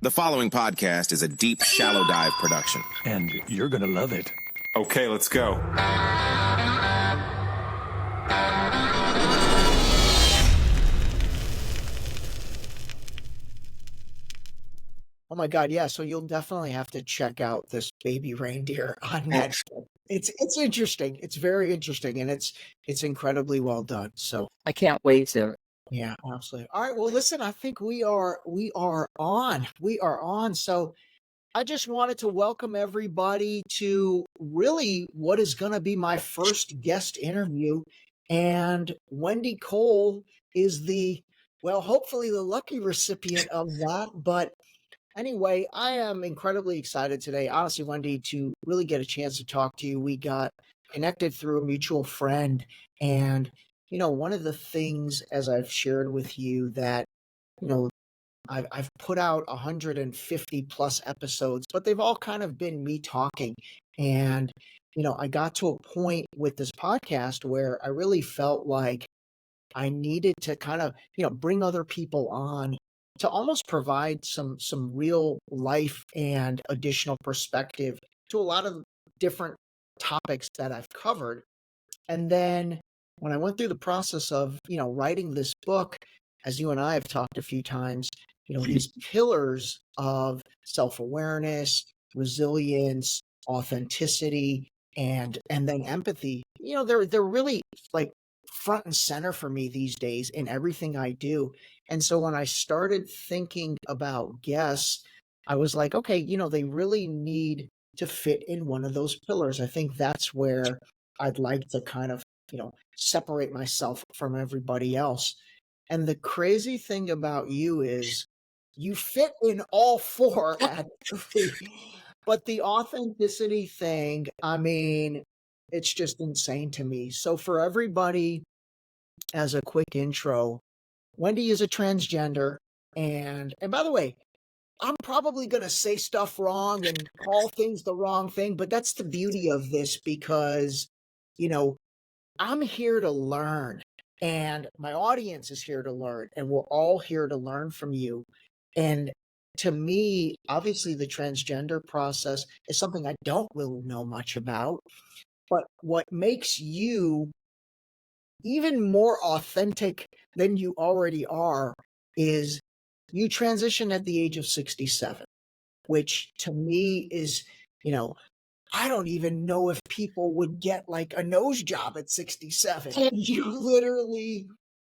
The following podcast is a deep, shallow dive production. And you're gonna love it. Okay, let's go. Oh my God, yeah. So you'll definitely have to check out this Baby Reindeer on Netflix. It's interesting. It's very interesting, and it's incredibly well done. So I can't wait to. yeah, absolutely. All right. Well, listen, I think we are on. We are on. So I just wanted to welcome everybody to really what is going to be my first guest interview. And Wendy Cole is hopefully the lucky recipient of that. But anyway, I am incredibly excited today, honestly, Wendy, to really get a chance to talk to you. We got connected through a mutual friend. And, one of the things, as I've shared with you, that, I've put out 150 plus episodes, but they've all kind of been me talking. And, I got to a point with this podcast where I really felt like I needed to kind of, bring other people on to almost provide some real life and additional perspective to a lot of different topics that I've covered. And then when I went through the process of, writing this book, as you and I have talked a few times, these pillars of self-awareness, resilience, authenticity, and then empathy, they're really like front and center for me these days in everything I do. And so when I started thinking about guests, I was like, okay, they really need to fit in one of those pillars. I think that's where I'd like to kind of, separate myself from everybody else. And the crazy thing about you is you fit in all four actually. But the authenticity thing, I mean, it's just insane to me. So for everybody, as a quick intro, Wendy is a transgender. And by the way, I'm probably going to say stuff wrong and call things the wrong thing, but that's the beauty of this because, I'm here to learn and my audience is here to learn and we're all here to learn from you. And to me, obviously the transgender process is something I don't really know much about, but what makes you even more authentic than you already are is you transition at the age of 67, which to me is, I don't even know if people would get like a nose job at 67. You literally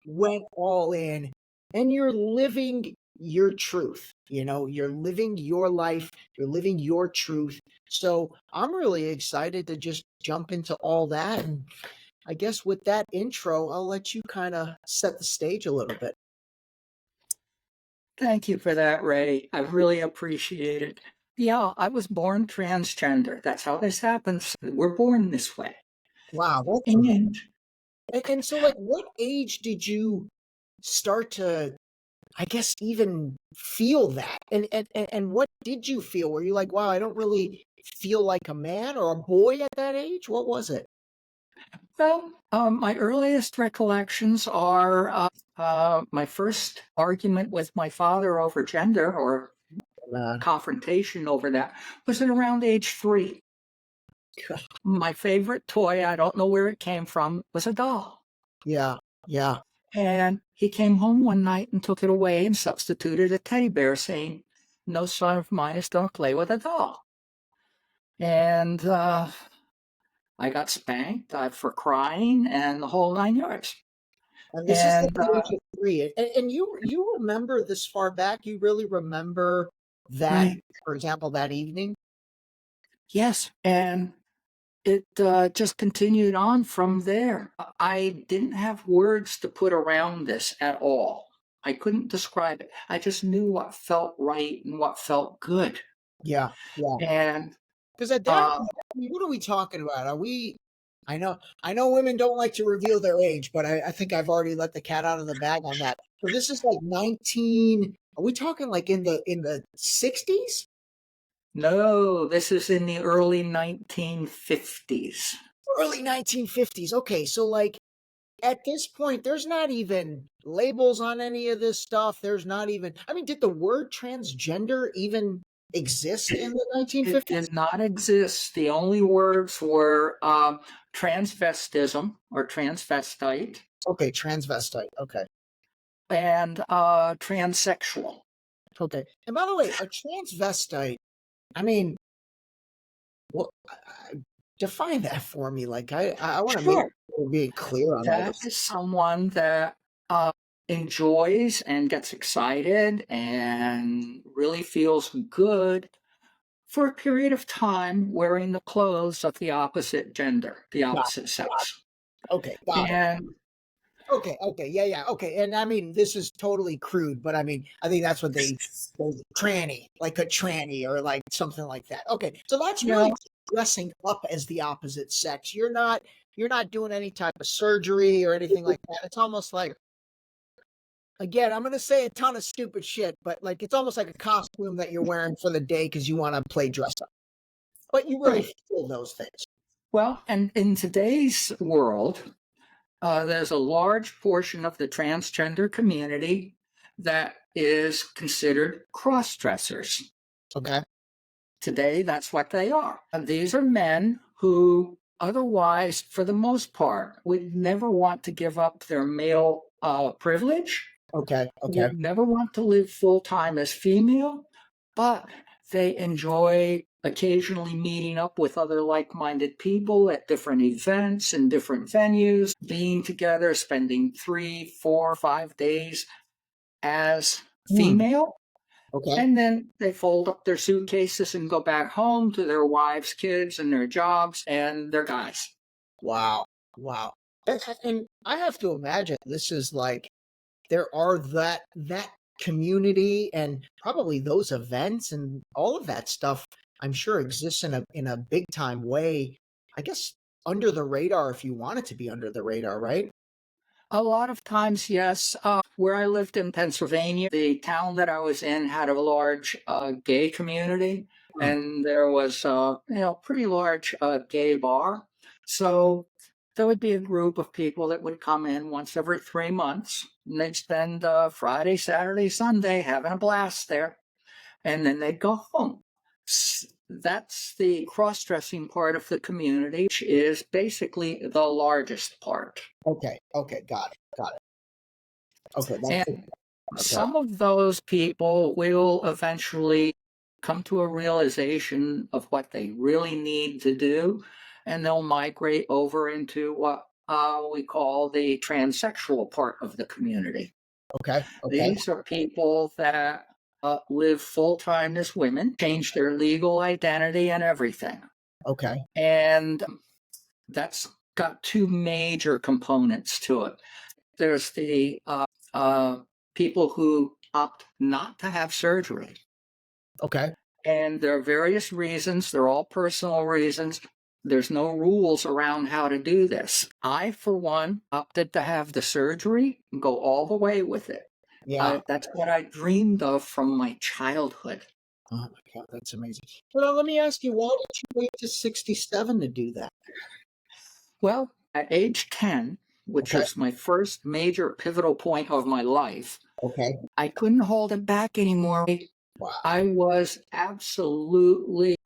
went all in and you're living your truth. You're living your life, you're living your truth. So I'm really excited to just jump into all that. And I guess with that intro, I'll let you kind of set the stage a little bit. Thank you for that, Ray. I really appreciate it. Yeah, I was born transgender. That's how this happens. We're born this way. Wow. And so like what age did you start to, I guess, even feel that? And what did you feel? Were you like, wow, I don't really feel like a man or a boy at that age? What was it? Well, my earliest recollections are my first argument with my father over gender or confrontation over that was at around age 3. My favorite toy, I don't know where it came from, was a doll. Yeah. And he came home one night and took it away and substituted a teddy bear, saying, "No son of mine is going to play with a doll." And I got spanked for crying and the whole 9 yards. And this is at the age of 3. And you remember this far back? You really remember that, right. For example, that evening? Yes. And it just continued on from there. I didn't have words to put around this at all. I couldn't describe it. I just knew what felt right and what felt good. Yeah. And because at that point, what are we talking about? Are we? I know women don't like to reveal their age, but I think I've already let the cat out of the bag on that. So this is like 19. Are we talking like in the 60s? No, this is in the early 1950s. Early 1950s. Okay, so like at this point, there's not even labels on any of this stuff. There's not even, I mean, did the word transgender even exist in the It 1950s? did not exist. The only words were transvestism or transvestite Okay, transvestite. Okay. and transsexual. Okay. And by the way, a transvestite, I mean, what define that for me? Like I want to make Sure. sure we're being clear on all That this. is someone that enjoys and gets excited and really feels good for a period of time wearing the clothes of the opposite gender, the Got opposite sex. Okay, got it. And Okay, yeah. Okay. And I mean, this is totally crude, but I mean, I think that's what they tranny, like a tranny or like something like that. Okay. So that's you really know, dressing up as the opposite sex. You're not doing any type of surgery or anything like that. It's almost like, again, I'm gonna say a ton of stupid shit, but like it's almost like a costume that you're wearing for the day because you want to play dress up. But you really right. feel those things. Well, and in today's world, there's a large portion of the transgender community that is considered cross dressers. Okay. Today, that's what they are. And these are men who otherwise, for the most part, would never want to give up their male privilege, Okay. Okay. would never want to live full time as female, but they enjoy occasionally meeting up with other like minded people at different events and different venues, being together, spending 3, 4, 5 days as Hmm. female. Okay. And then they fold up their suitcases and go back home to their wives, kids, and their jobs and their guys. Wow. Wow. And I have to imagine this is like there are that community and probably those events and all of that stuff I'm sure exists in a big time way. I guess under the radar if you want it to be under the radar, right? A lot of times, yes. Where I lived in Pennsylvania, the town that I was in had a large gay community, Hmm. and there was pretty large gay bar. So there would be a group of people that would come in once every 3 months, and they'd spend Friday, Saturday, Sunday having a blast there, and then they'd go home. That's the cross-dressing part of the community, which is basically the largest part. Okay. Okay. Got it. Got it. Okay. That's And okay. some of those people will eventually come to a realization of what they really need to do, and they'll migrate over into what we call the transsexual part of the community. Okay. Okay. These are people that live full time as women, change their legal identity and everything. Okay. And that's got two major components to it. There's the uh, people who opt not to have surgery. Okay. And there are various reasons, they're all personal reasons. There's no rules around how to do this. I, for one, opted to have the surgery and go all the way with it. Yeah. That's what I dreamed of from my childhood. Oh my God, that's amazing. Well, let me ask you, why did you wait to 67 to do that? Well, at age 10, which Okay. was my first major pivotal point of my life, Okay. I couldn't hold it back anymore. Wow. I was absolutely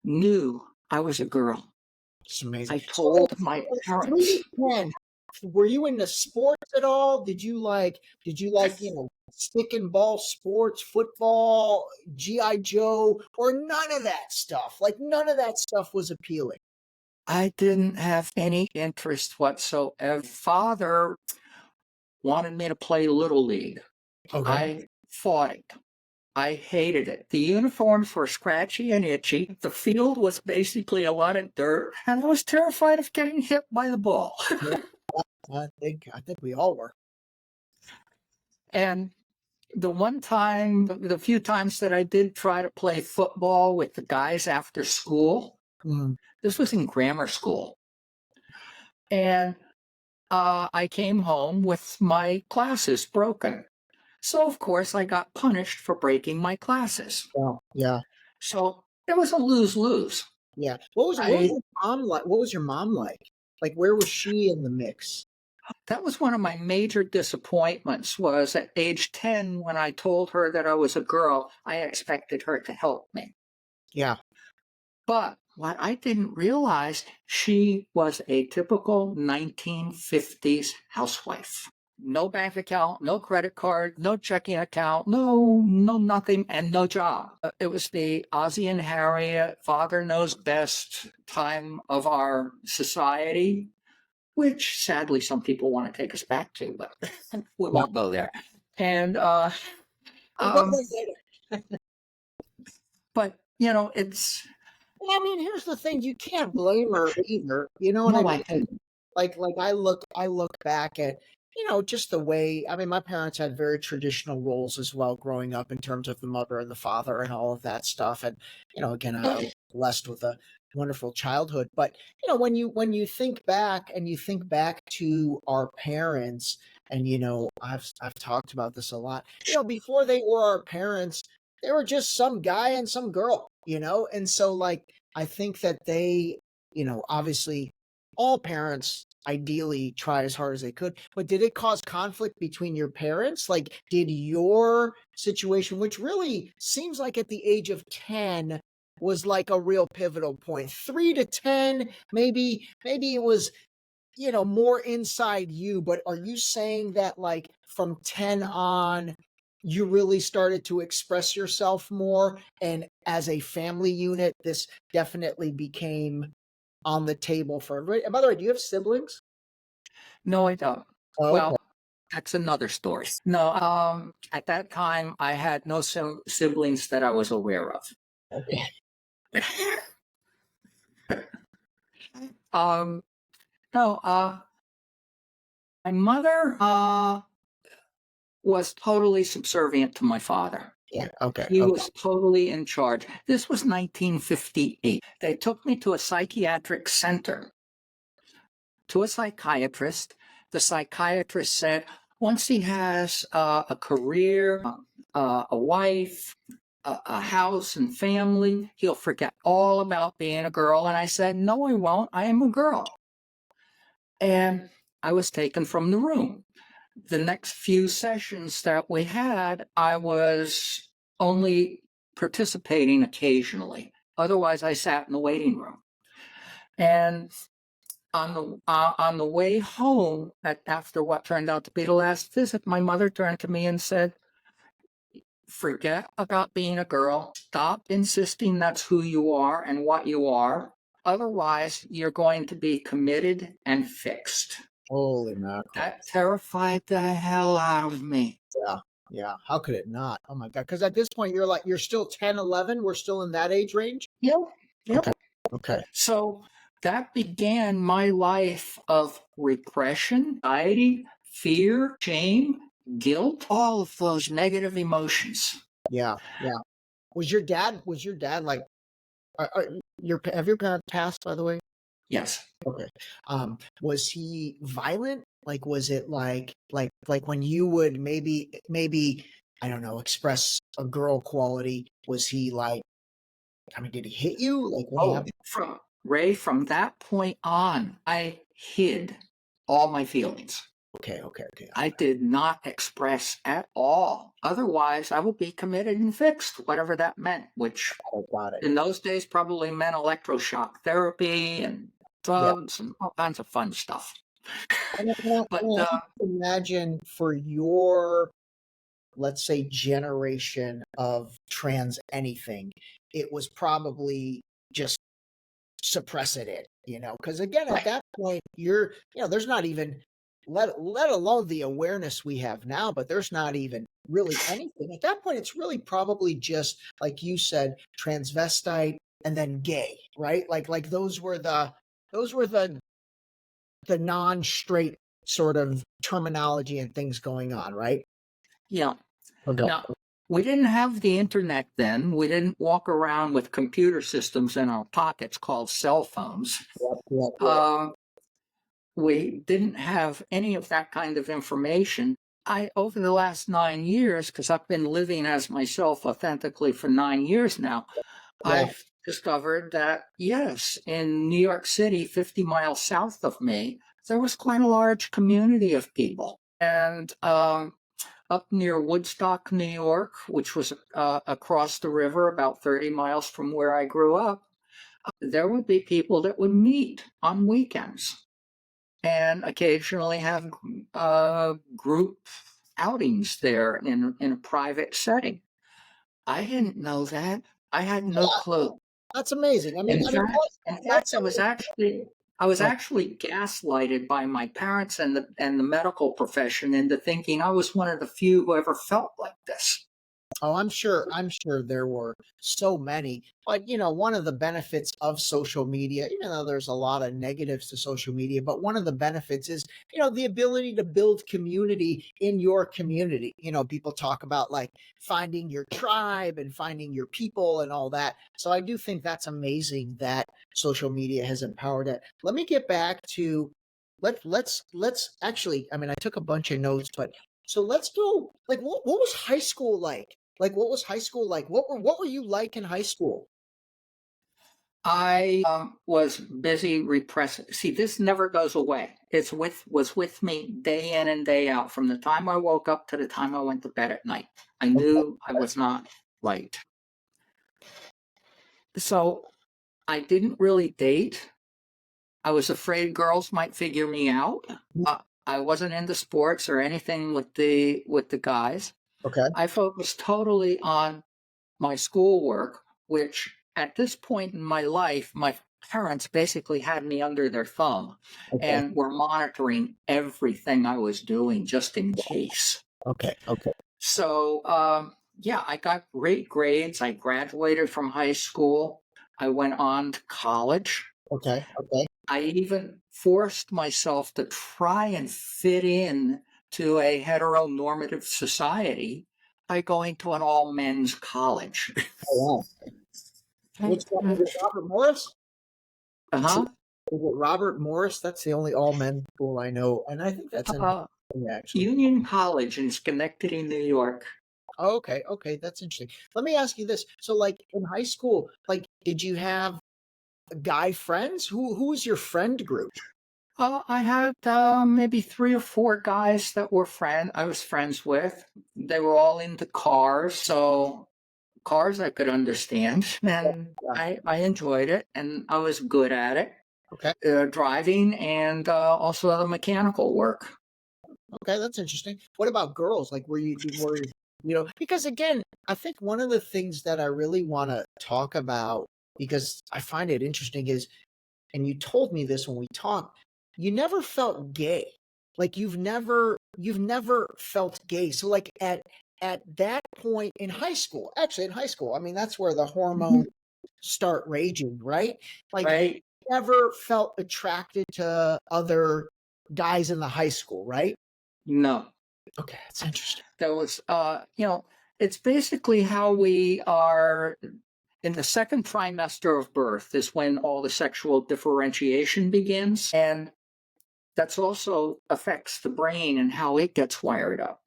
knew I was a girl. It's amazing. I told my parents. 10, were you into sports at all? Did you like stick and ball sports, football, GI Joe, or none of that stuff? Like none of that stuff was appealing. I didn't have any interest whatsoever. Father wanted me to play Little League. Okay. I fought it. I hated it. The uniforms were scratchy and itchy. The field was basically a lot of dirt, and I was terrified of getting hit by the ball. Yeah, I think we all were. And the few times that I did try to play football with the guys after school, Mhm. this was in grammar school. And I came home with my glasses broken. So, of course, I got punished for breaking my glasses. Yeah. Yeah. So it was a lose-lose. Yeah. What was I your mom like? What was your mom like? Like, where was she in the mix? That was one of my major disappointments. Was at age 10 when I told her that I was a girl, I expected her to help me. Yeah. But what I didn't realize, she was a typical 1950s housewife. No bank account, no credit card, no checking account, no nothing, and no job. It was the Ozzie and Harriet, father knows best time of our society, which sadly some people want to take us back to, but we won't go there. And We'll go there later. but you know, it's Well, I mean, here's the thing: you can't blame her either. You know what no, I I mean? didn't. Like I look back at, just the way, I mean, my parents had very traditional roles as well growing up in terms of the mother and the father and all of that stuff. And, again, I was blessed with a wonderful childhood. But, when you think back and you think back to our parents, and, I've talked about this a lot, before they were our parents, they were just some guy and some girl, and so, like, I think that they, obviously all parents ideally try as hard as they could, but did it cause conflict between your parents? Like, did your situation, which really seems like at the age of 10 was like a real pivotal point, 3 to 10, maybe it was, more inside you, but are you saying that, like, from 10 on, you really started to express yourself more, and as a family unit, this definitely became on the table for everybody? And by the way, do you have siblings? No, I don't. Oh, okay. Well, that's another story. No, at that time, I had no siblings that I was aware of. Okay. Um, no, my mother was totally subservient to my father. Yeah. Okay. He Okay. was totally in charge. This was 1958. They took me to a psychiatric center, to a psychiatrist. The psychiatrist said, once he has a career, a wife, a house and family, he'll forget all about being a girl. And I said, no, I won't. I am a girl. And I was taken from the room. The next few sessions that we had, I was only participating occasionally. Otherwise, I sat in the waiting room. And on the way home, after what turned out to be the last visit, my mother turned to me and said, forget about being a girl. Stop insisting that's who you are and what you are. Otherwise, you're going to be committed and fixed. Holy mackerel. That terrified the hell out of me. Yeah. Yeah. How could it not? Oh my God. Because at this point, you're still 10, 11. We're still in that age range. Yep. Yep. Okay. Okay. So that began my life of repression, anxiety, fear, shame, guilt, all of those negative emotions. Yeah. Yeah. Was your dad like, have your parents passed, by the way? Yes. Okay. Was he violent? Like, was it like when you would maybe, I don't know, express a girl quality, was he like, I mean, did he hit you? Like, what happened? From that point on, I hid all my feelings. Okay. I did not express at all. Otherwise, I would be committed and fixed, whatever that meant, which Got it. in those days probably meant electroshock therapy and drugs and all kinds of fun stuff. But imagine for your, let's say, generation of trans anything, it was probably just suppressing it, because again, at that point, there's not even, let alone the awareness we have now, but there's not even really anything. At that point, it's really probably just, like you said, transvestite and then gay, right? Like those were the non-straight sort of terminology and things going on, right? yeah. Okay. Now, we didn't have the internet then. We didn't walk around with computer systems in our pockets called cell phones. Yep. We didn't have any of that kind of information. Over the last 9 years, because I've been living as myself authentically for 9 years now, Yeah. I've discovered that, yes, in New York City, 50 miles south of me, there was quite a large community of people. And up near Woodstock, New York, which was across the river about 30 miles from where I grew up, there would be people that would meet on weekends and occasionally have group outings there in a private setting. I didn't know that. I had no clue. That's amazing. In fact, I was actually gaslighted by my parents and the medical profession into thinking I was one of the few who ever felt like this. Oh, I'm sure there were so many. But one of the benefits of social media, even though there's a lot of negatives to social media, but one of the benefits is, the ability to build community in your community. People talk about like finding your tribe and finding your people and all that. So I do think that's amazing that social media has empowered it. Let me get back to let's actually, I took a bunch of notes, but so let's go, like, what was high school like? Like, what was high school like? What were you like in high school? I was busy repressing. See, this never goes away. Was with me day in and day out, from the time I woke up to the time I went to bed at night. I knew I was not right. So I didn't really date. I was afraid girls might figure me out. I wasn't into sports or anything with the guys. Okay. I focused totally on my schoolwork, which at this point in my life, my parents basically had me under their thumb and were monitoring everything I was doing just in case. Okay. So, yeah, I got great grades. I graduated from high school. I went on to college. Okay. I even forced myself to try and fit in to a heteronormative society by going to an all-men's college. Oh, wow. Which one was it, Robert Morris? Uh-huh. Is it Robert Morris? That's the only all-men school I know, and I think that's in actually. Union College in Schenectady, New York. Okay, that's interesting. Let me ask you this. So, like, in high school, like, did you have guy friends? Who was your friend group? I had maybe 3 or 4 guys that I was friends with. They were all into cars, so cars I could understand, and I enjoyed it, and I was good at it. Okay. Driving and also other mechanical work. Okay, that's interesting. What about girls? Like, were you, because again, I think one of the things that I really want to talk about, because I find it interesting, is, and you told me this when we talked, you never felt gay. Like, you've never felt gay. So, like, at that point in high school, that's where the hormones start raging, right? Like, Right. you never felt attracted to other guys in the high school, right? No. Okay, that's interesting. That was, it's basically how we are in the second trimester of birth is when all the sexual differentiation begins. And that's also affects the brain and how it gets wired up.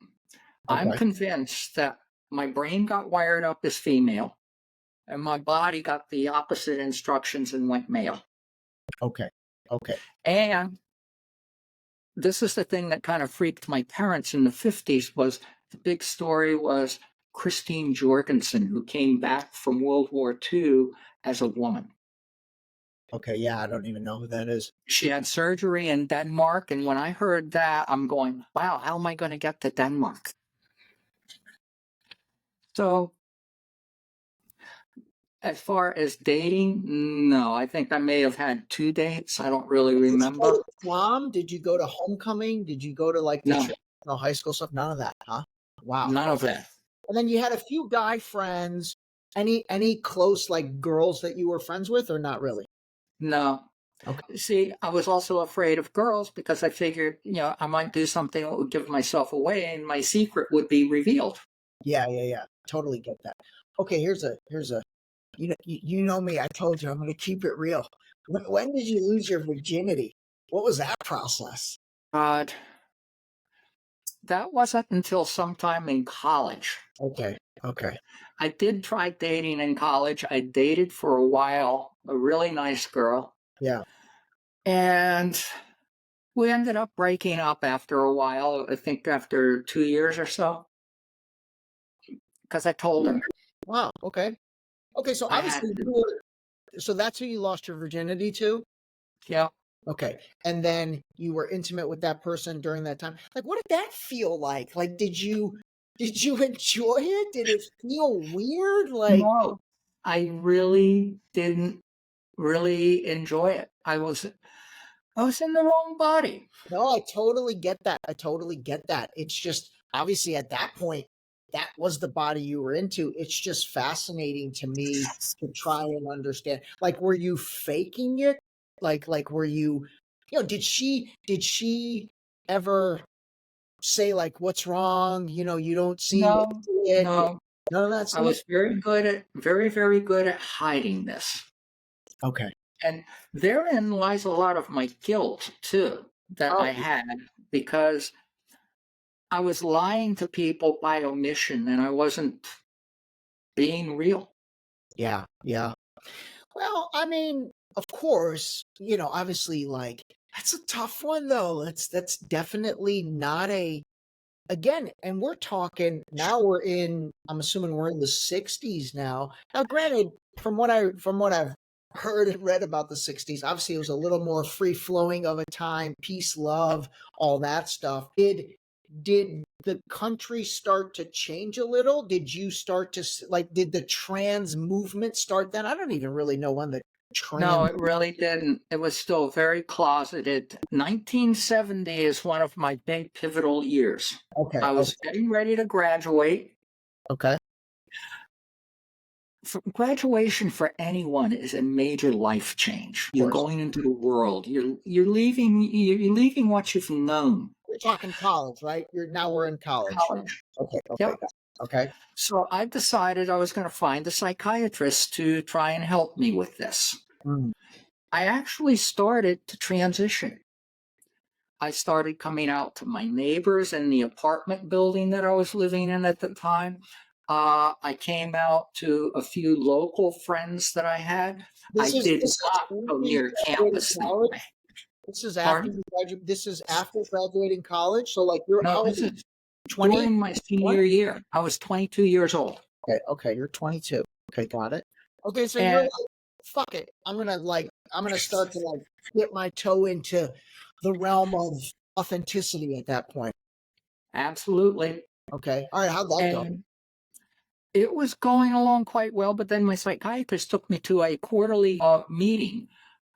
Okay. I'm convinced that my brain got wired up as female and my body got the opposite instructions and went male. Okay. And this is the thing that kind of freaked my parents in the 50s. Was the big story was Christine Jorgensen, who came back from World War II as a woman. Okay, yeah, I don't even know who that is. She had surgery in Denmark, and when I heard that, I'm going, wow, how am I going to get to Denmark? So as far as dating, no, I think I may have had 2 dates. I don't really remember. Did you go to prom? Did you go to homecoming? Did you go to like the traditional high school stuff? None of that, huh? Wow. None of that. And then you had a few guy friends. Any close like girls that you were friends with, or not really? No. Okay. See, I was also afraid of girls because I figured, I might do something that would give myself away and my secret would be revealed. Yeah. Totally get that. Okay, here's a you know me, I told you I'm going to keep it real. When did you lose your virginity? What was that process? God, that wasn't until sometime in college. Okay. I did try dating in college. I dated for a while, a really nice girl. Yeah. And We ended up breaking up after a while, I think after 2 years or so, because I told her Wow. Okay. Okay. So I had obviously, to. so that's who you lost your virginity to. Yeah. Okay. And then you were intimate with that person during that time. Like, what did that feel like? Like, did you enjoy it? Did it feel weird? Like, No, I really didn't really enjoy it. I was in the wrong body. no, I totally get that. I totally get that. It's just obviously at that point, that was the body you were into. It's just fascinating to me to try and understand. Like, were you faking it? Like, were you, did she ever say like, what's wrong? You don't seem No, into it. no. None of that I stuff. was very, very good at hiding this. Okay. And therein lies a lot of my guilt too that Oh, I had because I was lying to people by omission and I wasn't being real. yeah, yeah. Well, I mean, of course, obviously, like that's a tough one though. That's definitely not a again, and we're talking now. I'm assuming we're in the '60s now. Now, granted, from what I've heard and read about the '60s, obviously it was a little more free flowing of a time, peace, love, all that stuff. Did the country start to change a little? Did you start to like? Did the trans movement start then? I don't even really know when the No, trans. it really didn't. It was still very closeted. 1970 is one of my big pivotal years. Okay, I was getting ready to graduate. okay. Graduation for anyone is a major life change. Of You're course. going into the world. You're leaving what you've known. We're talking college, right? We're in college. College. Okay, okay, Yep. okay. So I decided I was going to find a psychiatrist to try and help me with this. Mm. I actually started to transition. I started coming out to my neighbors in the apartment building that I was living in at the time. I came out to a few local friends that I had. I This is did this is not after go you near graduated campus that college. way. This is after Pardon? you graduate. This is after graduating college. So like you're No, out this is 20. during my senior year. I was 22 years old. Okay, okay, you're 22. Okay, got it. Okay, so you're And like, fuck it. I'm gonna start to like dip my toe into the realm of authenticity at that point. absolutely. Okay. All right, how'd that go? And it was going along quite well, but then my psychiatrist took me to a quarterly meeting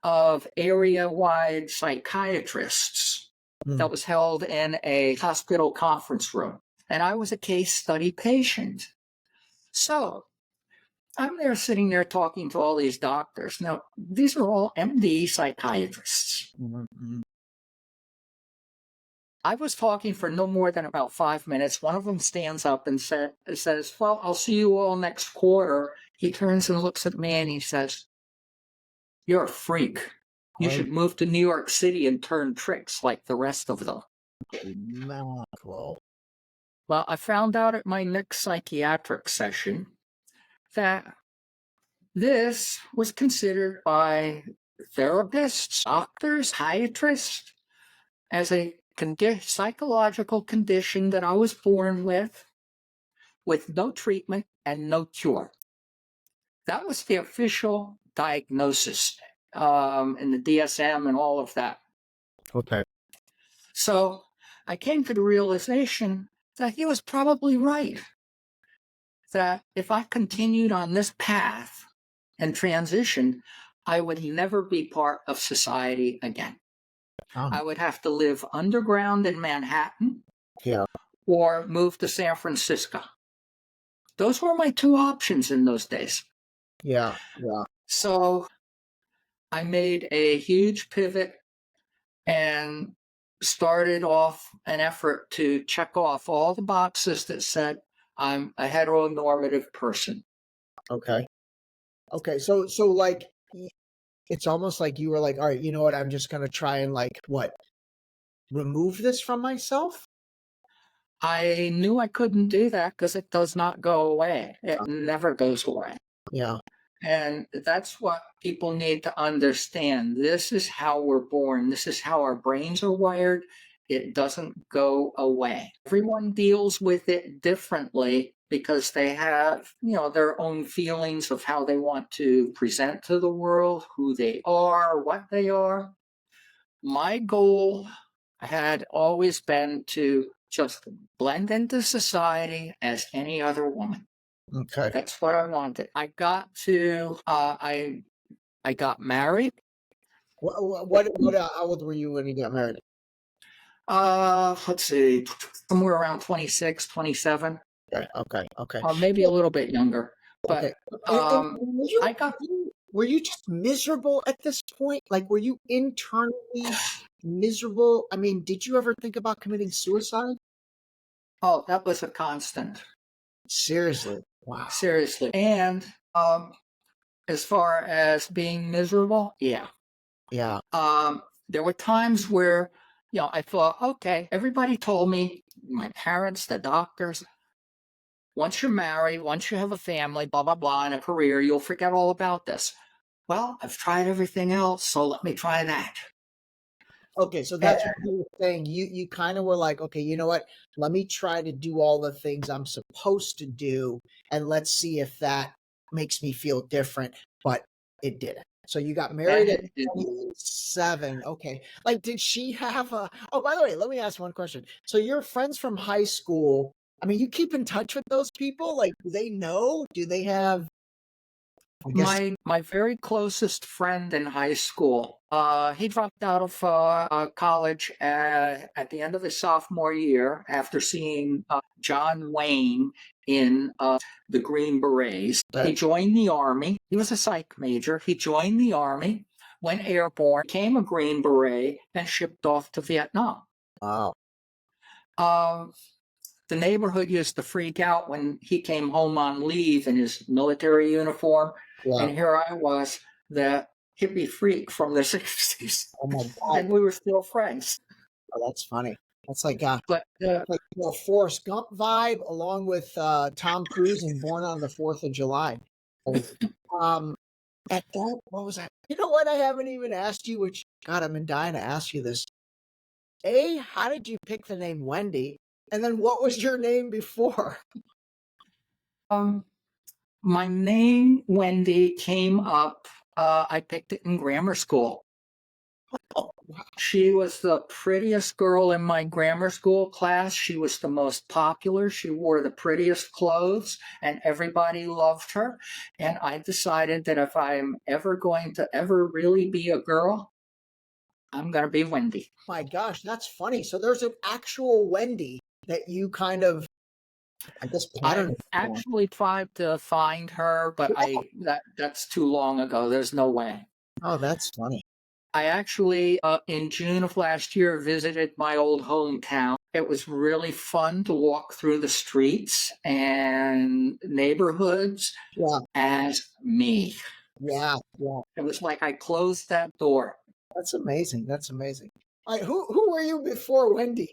of area-wide psychiatrists Hmm. that was held in a hospital conference room. And I was a case study patient. So I'm there sitting there talking to all these doctors. Now, these are all MD psychiatrists. Mhm. I was talking for no more than about 5 minutes. One of them stands up and says, well, I'll see you all next quarter. He turns and looks at me and he says, you're a freak. You Holy should move to New York City and turn tricks like the rest of them. mackerel. Well, I found out at my next psychiatric session that this was considered by therapists, doctors, psychiatrists as a psychological condition that I was born with no treatment and no cure. That was the official diagnosis in the DSM and all of that. Okay. So I came to the realization that he was probably right. That if I continued on this path and transitioned, I would never be part of society again. I would have to live underground in Manhattan Yeah. or move to San Francisco. Those were my two options in those days. Yeah. Yeah. So I made a huge pivot and started off an effort to check off all the boxes that said I'm a heteronormative person. Okay. Okay. So like it's almost like you were like, all right, you know what? I'm just gonna try and like what remove this from myself. I knew I couldn't do that because it does not go away. It never goes away. Yeah. And that's what people need to understand. This is how we're born. This is how our brains are wired. It doesn't go away. Everyone deals with it differently because they have, their own feelings of how they want to present to the world, who they are, what they are. My goal had always been to just blend into society as any other woman. Okay. That's what I wanted. I got to, I got married. How old were you when you got married? Let's see, somewhere around 26, 27, Okay. maybe a little bit younger. But Okay. And I got, were you just miserable at this point? Like, were you internally miserable? I mean, did you ever think about committing suicide? oh, that was a constant. Seriously. Wow. Seriously. And as far as being miserable, yeah. Yeah. There were times where, I thought, okay, everybody told me, my parents, the doctors, once you're married, once you have a family, blah, blah, blah, and a career, you'll forget all about this. Well, I've tried everything else, so let me try that. Okay, so that's what you were saying. You kind of were like, okay, you know what? Let me try to do all the things I'm supposed to do, and let's see if that makes me feel different. But it didn't. So you got married at 27. Okay. Like, did she have a? Oh, by the way, let me ask one question. So your friends from high school, I mean, you keep in touch with those people? Like, do they know? Do they have? I guess. My very closest friend in high school, he dropped out of college at the end of his sophomore year after seeing John Wayne in the Green Berets. He joined the Army. He was a psych major. He joined the Army, went airborne, became a Green Beret, and shipped off to Vietnam. Wow. The neighborhood used to freak out when he came home on leave in his military uniform. Yeah. And here I was, the hippie freak from the 60s. Oh my God. And we were still friends. Oh, that's funny. That's like But like a Forrest Gump vibe along with Tom Cruise and Born on the 4th of July. At that, what was that? You know what? I haven't even asked you, which, God, I've been dying to ask you this. How did you pick the name Wendy? And then what was your name before? my name, Wendy, came up. I picked it in grammar school. Oh, wow. She was the prettiest girl in my grammar school class. She was the most popular. She wore the prettiest clothes, and everybody loved her. And I decided that if I'm ever going to ever really be a girl, I'm going to be Wendy. My gosh, that's funny. So there's an actual Wendy that you kind of, I guess, patterned I actually tried to find her, but that's too long ago. There's no way. Oh, that's funny. I actually, in June of last year, visited my old hometown. It was really fun to walk through the streets and neighborhoods as me. Yeah. It was like I closed that door. That's amazing. That's amazing. All right, who were you before Wendy?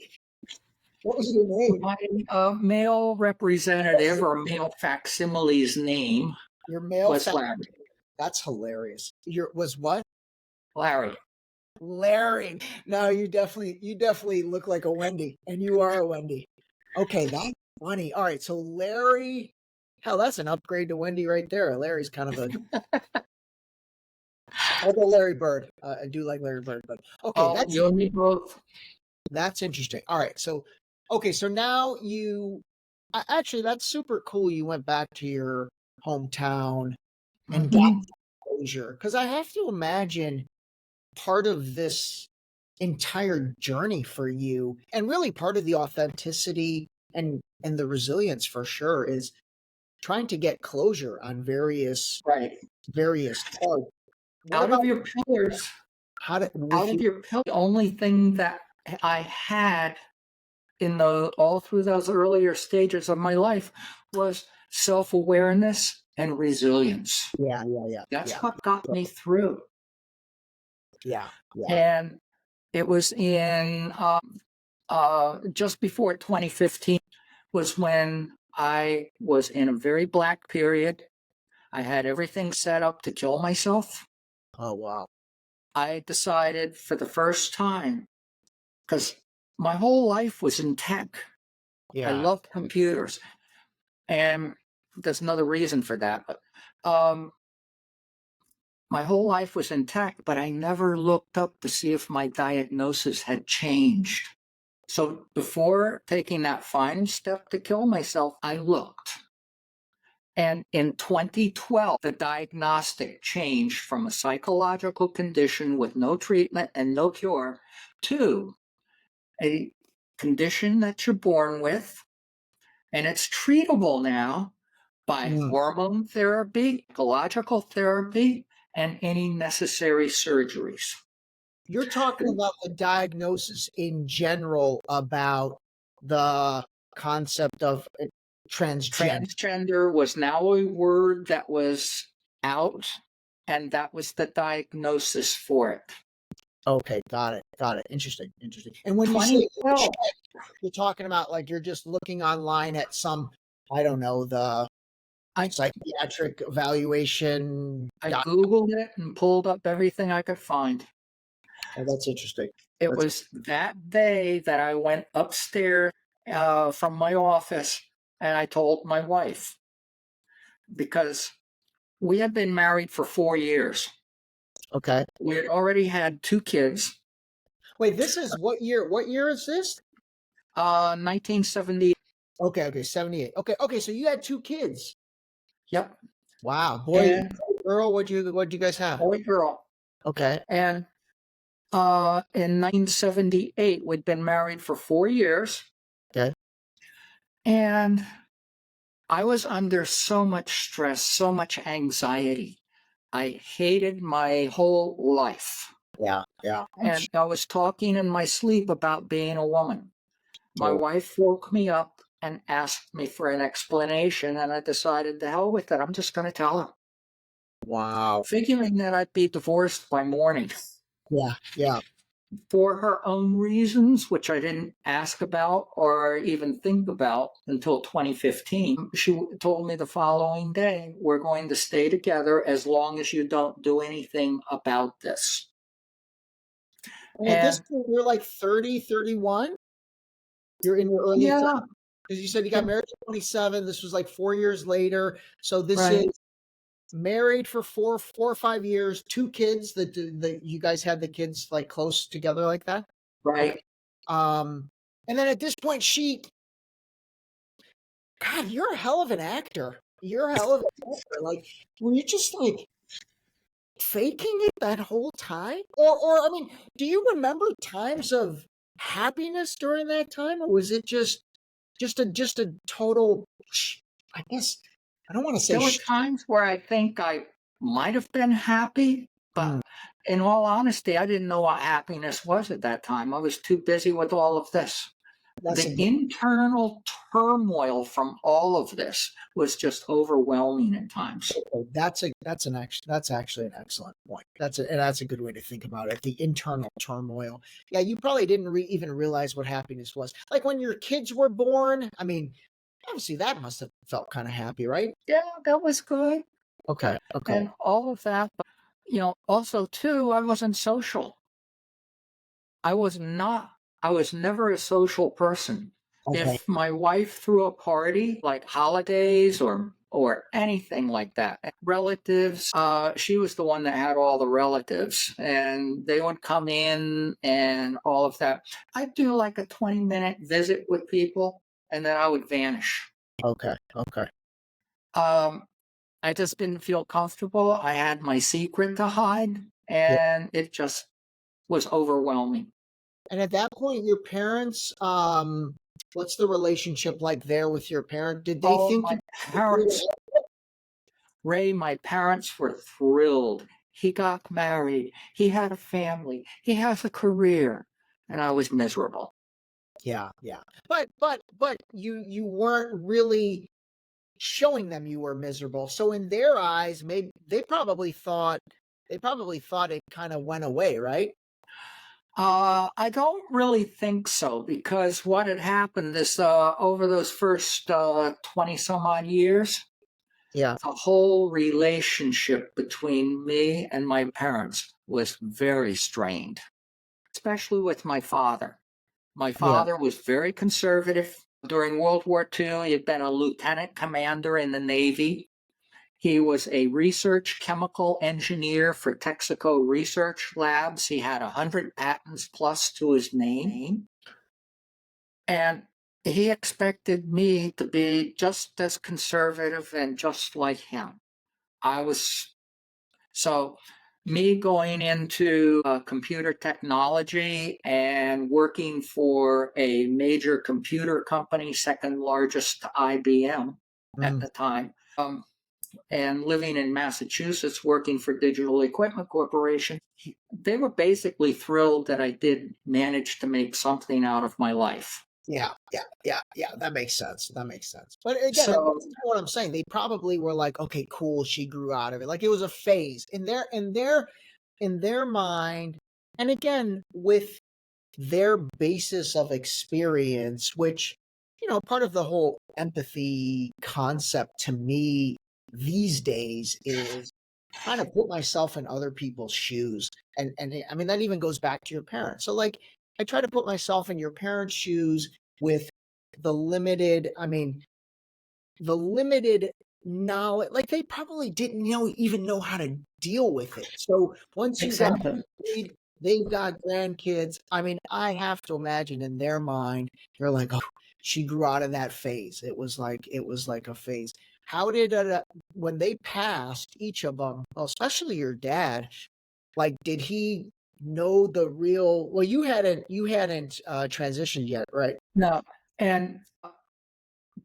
What was your name? My male representative or male facsimile's name Your male was Larry. That's hilarious. Was what? Larry. No, you definitely look like a Wendy, and you are a Wendy. Okay, that's funny. All right, so Larry, hell, that's an upgrade to Wendy right there. Larry's kind of a. Although Larry Bird, I do like Larry Bird, but okay, that's you and me both. That's interesting. All right, so okay, so now actually that's super cool. You went back to your hometown and got closure, because I have to imagine part of this entire journey for you, and really part of the authenticity and the resilience for sure, is trying to get closure on various parts. Out of your pillars. The only thing that I had all through those earlier stages of my life was self-awareness and resilience. Yeah. That's what got me through. Yeah. And it was in just before 2015 was when I was in a very black period. I had everything set up to kill myself. Oh, wow. I decided for the first time, because my whole life was in tech. I Yeah. love computers. And there's another reason for that. But, my whole life was in tech, but I never looked up to see if my diagnosis had changed. So before taking that final step to kill myself, I looked. And in 2012, the diagnostic changed from a psychological condition with no treatment and no cure to a condition that you're born with, and it's treatable now by Mm. hormone therapy, ecological therapy, and any necessary surgeries. You're talking about the diagnosis in general about the concept of transgender. Transgender was now a word that was out, and that was the diagnosis for it. Okay, got it. Got it. Interesting. Interesting. And when you say 2012, you're talking about like you're just looking online at some, I don't know, the psychiatric evaluation. I Googled it and pulled up everything I could find. Oh, that's interesting. It was that day that I went upstairs from my office and I told my wife, because we had been married for 4 years. Okay. We had already had 2 kids. Wait, this is what year? What year is this? 1970. Okay, 78. Okay, so you had 2 kids. Yep. Wow, boy, And girl, what'd you guys have? boy, girl. Okay. And in 1978, we'd been married for 4 years. Okay. And I was under so much stress, so much anxiety. I hated my whole life. Yeah. And I was talking in my sleep about being a woman. My Oh. wife woke me up and asked me for an explanation, and I decided, the hell with it, I'm just going to tell her. Wow. Figuring that I'd be divorced by morning. Yeah. For her own reasons, which I didn't ask about or even think about until 2015. She told me the following day, we're going to stay together as long as you don't do anything about this. And at this point, you're like 30, 31? You're in your early 30s? Because you said you got married at 27. This was like 4 years later. So this is married for four or 5 years, 2 kids. That you guys had the kids like close together like that, right? Okay. And then at this point, God, you're a hell of an actor. You're a hell of an actor. Like, were you just like faking it that whole time? Or I mean, do you remember times of happiness during that time, or was it just a total? I guess I don't want to say. There were times where I think I might have been happy, but in all honesty, I didn't know what happiness was at that time. I was too busy with all of this. The internal turmoil from all of this was just overwhelming at times. That's actually an excellent point. That's a good way to think about it. The internal turmoil. Yeah, you probably didn't even realize what happiness was. Like when your kids were born. I mean, obviously that must have felt kind of happy, right? Yeah, that was good. Okay. And all of that, but also too, I wasn't social. I was never a social person. Okay. If my wife threw a party, like holidays or anything like that, relatives, she was the one that had all the relatives, and they would come in and all of that. I'd do like a 20-minute visit with people, and then I would vanish. Okay. I just didn't feel comfortable. I had my secret to hide, and it just was overwhelming. And at that point, your parents, what's the relationship like there with your parent? Did they think my parents, Ray, my parents were thrilled. He got married. He had a family. He has a career. And I was miserable. Yeah. But you weren't really showing them you were miserable. So in their eyes, maybe they probably thought it kind of went away, right? I don't really think so, because what had happened is over those first 20 some odd years, Yeah. The whole relationship between me and my parents was very strained, especially with my father. My Yeah. father was very conservative. During World War II, he had been a lieutenant commander in the Navy. He was a research chemical engineer for Texaco Research Labs. He had 100 patents plus to his name. And he expected me to be just as conservative and just like him. I was so me going into computer technology and working for a major computer company, second largest to IBM at Mm. the time, and living in Massachusetts, working for Digital Equipment Corporation, they were basically thrilled that I did manage to make something out of my life. Yeah, yeah. That makes sense. That makes sense. But again, So, that's what I'm saying. They probably were like, okay, cool, she grew out of it. Like it was a phase in their mind. And again, with their basis of experience, which, part of the whole empathy concept to me these days is trying to put myself in other people's shoes. And I mean, that even goes back to your parents. So like I try to put myself in your parents' shoes with the limited, I mean, the limited knowledge, like they probably didn't even know how to deal with it. So once you got exactly. married, they've got grandkids. I mean, I have to imagine in their mind, they're like, oh, she grew out of that phase. It was like a phase. How did when they passed, each of them, well, especially your dad, like did he know the real, well, you hadn't transitioned yet, right? No. And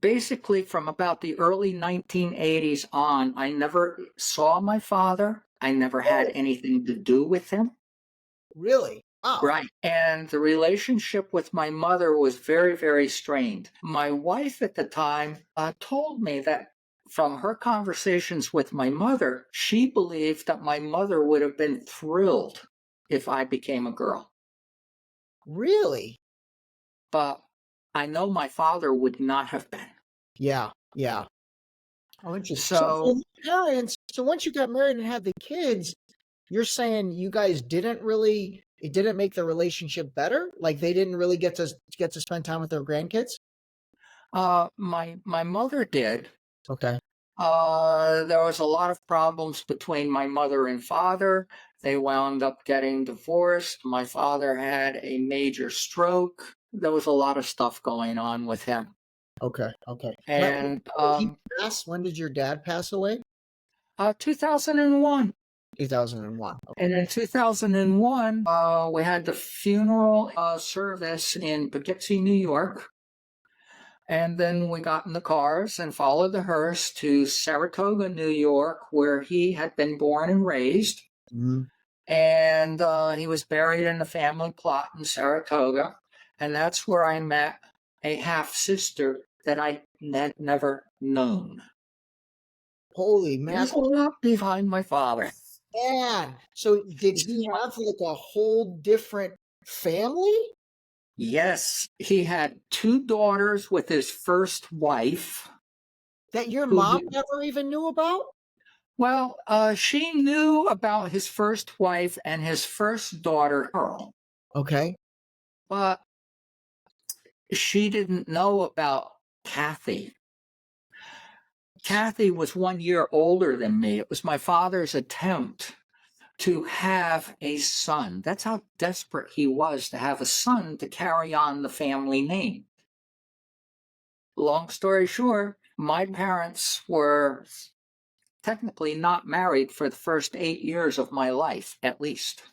basically, from about the early 1980s on, I never saw my father. I never had Oh, anything to do with him. really? Wow. Right. And the relationship with my mother was very, very strained. My wife at the time told me that from her conversations with my mother, she believed that my mother would have been thrilled if I became a girl. Really? But I know my father would not have been. Yeah, yeah. Oh, interesting. So So, parents, so once you got married and had the kids, you're saying you guys it didn't make the relationship better? Like they didn't really get to spend time with their grandkids? my mother did. Okay. There was a lot of problems between my mother and father. They wound up getting divorced. My father had a major stroke. There was a lot of stuff going on with him. Okay. Okay. When And did he pass? When did your dad pass away? 2001. 2001. And in 2001, we had the funeral service in Poughkeepsie, New York. And then we got in the cars and followed the hearse to Saratoga, New York, where he had been born and raised. Mhm. And he was buried in the family plot in Saratoga. And that's where I met a half sister that I had never known. Holy There's a mackerel. lot behind my father. Man. So did he have like a whole different family Yes, he had two daughters with his first wife. that your Who mom never even knew about? Well, she knew about his first wife and his first daughter, Earl, Okay. but she didn't know about Kathy. Kathy was 1 year older than me. It was my father's attempt to have a son. That's how desperate he was to have a son to carry on the family name. Long story short, my parents were technically not married for the first 8 years of my life, at least.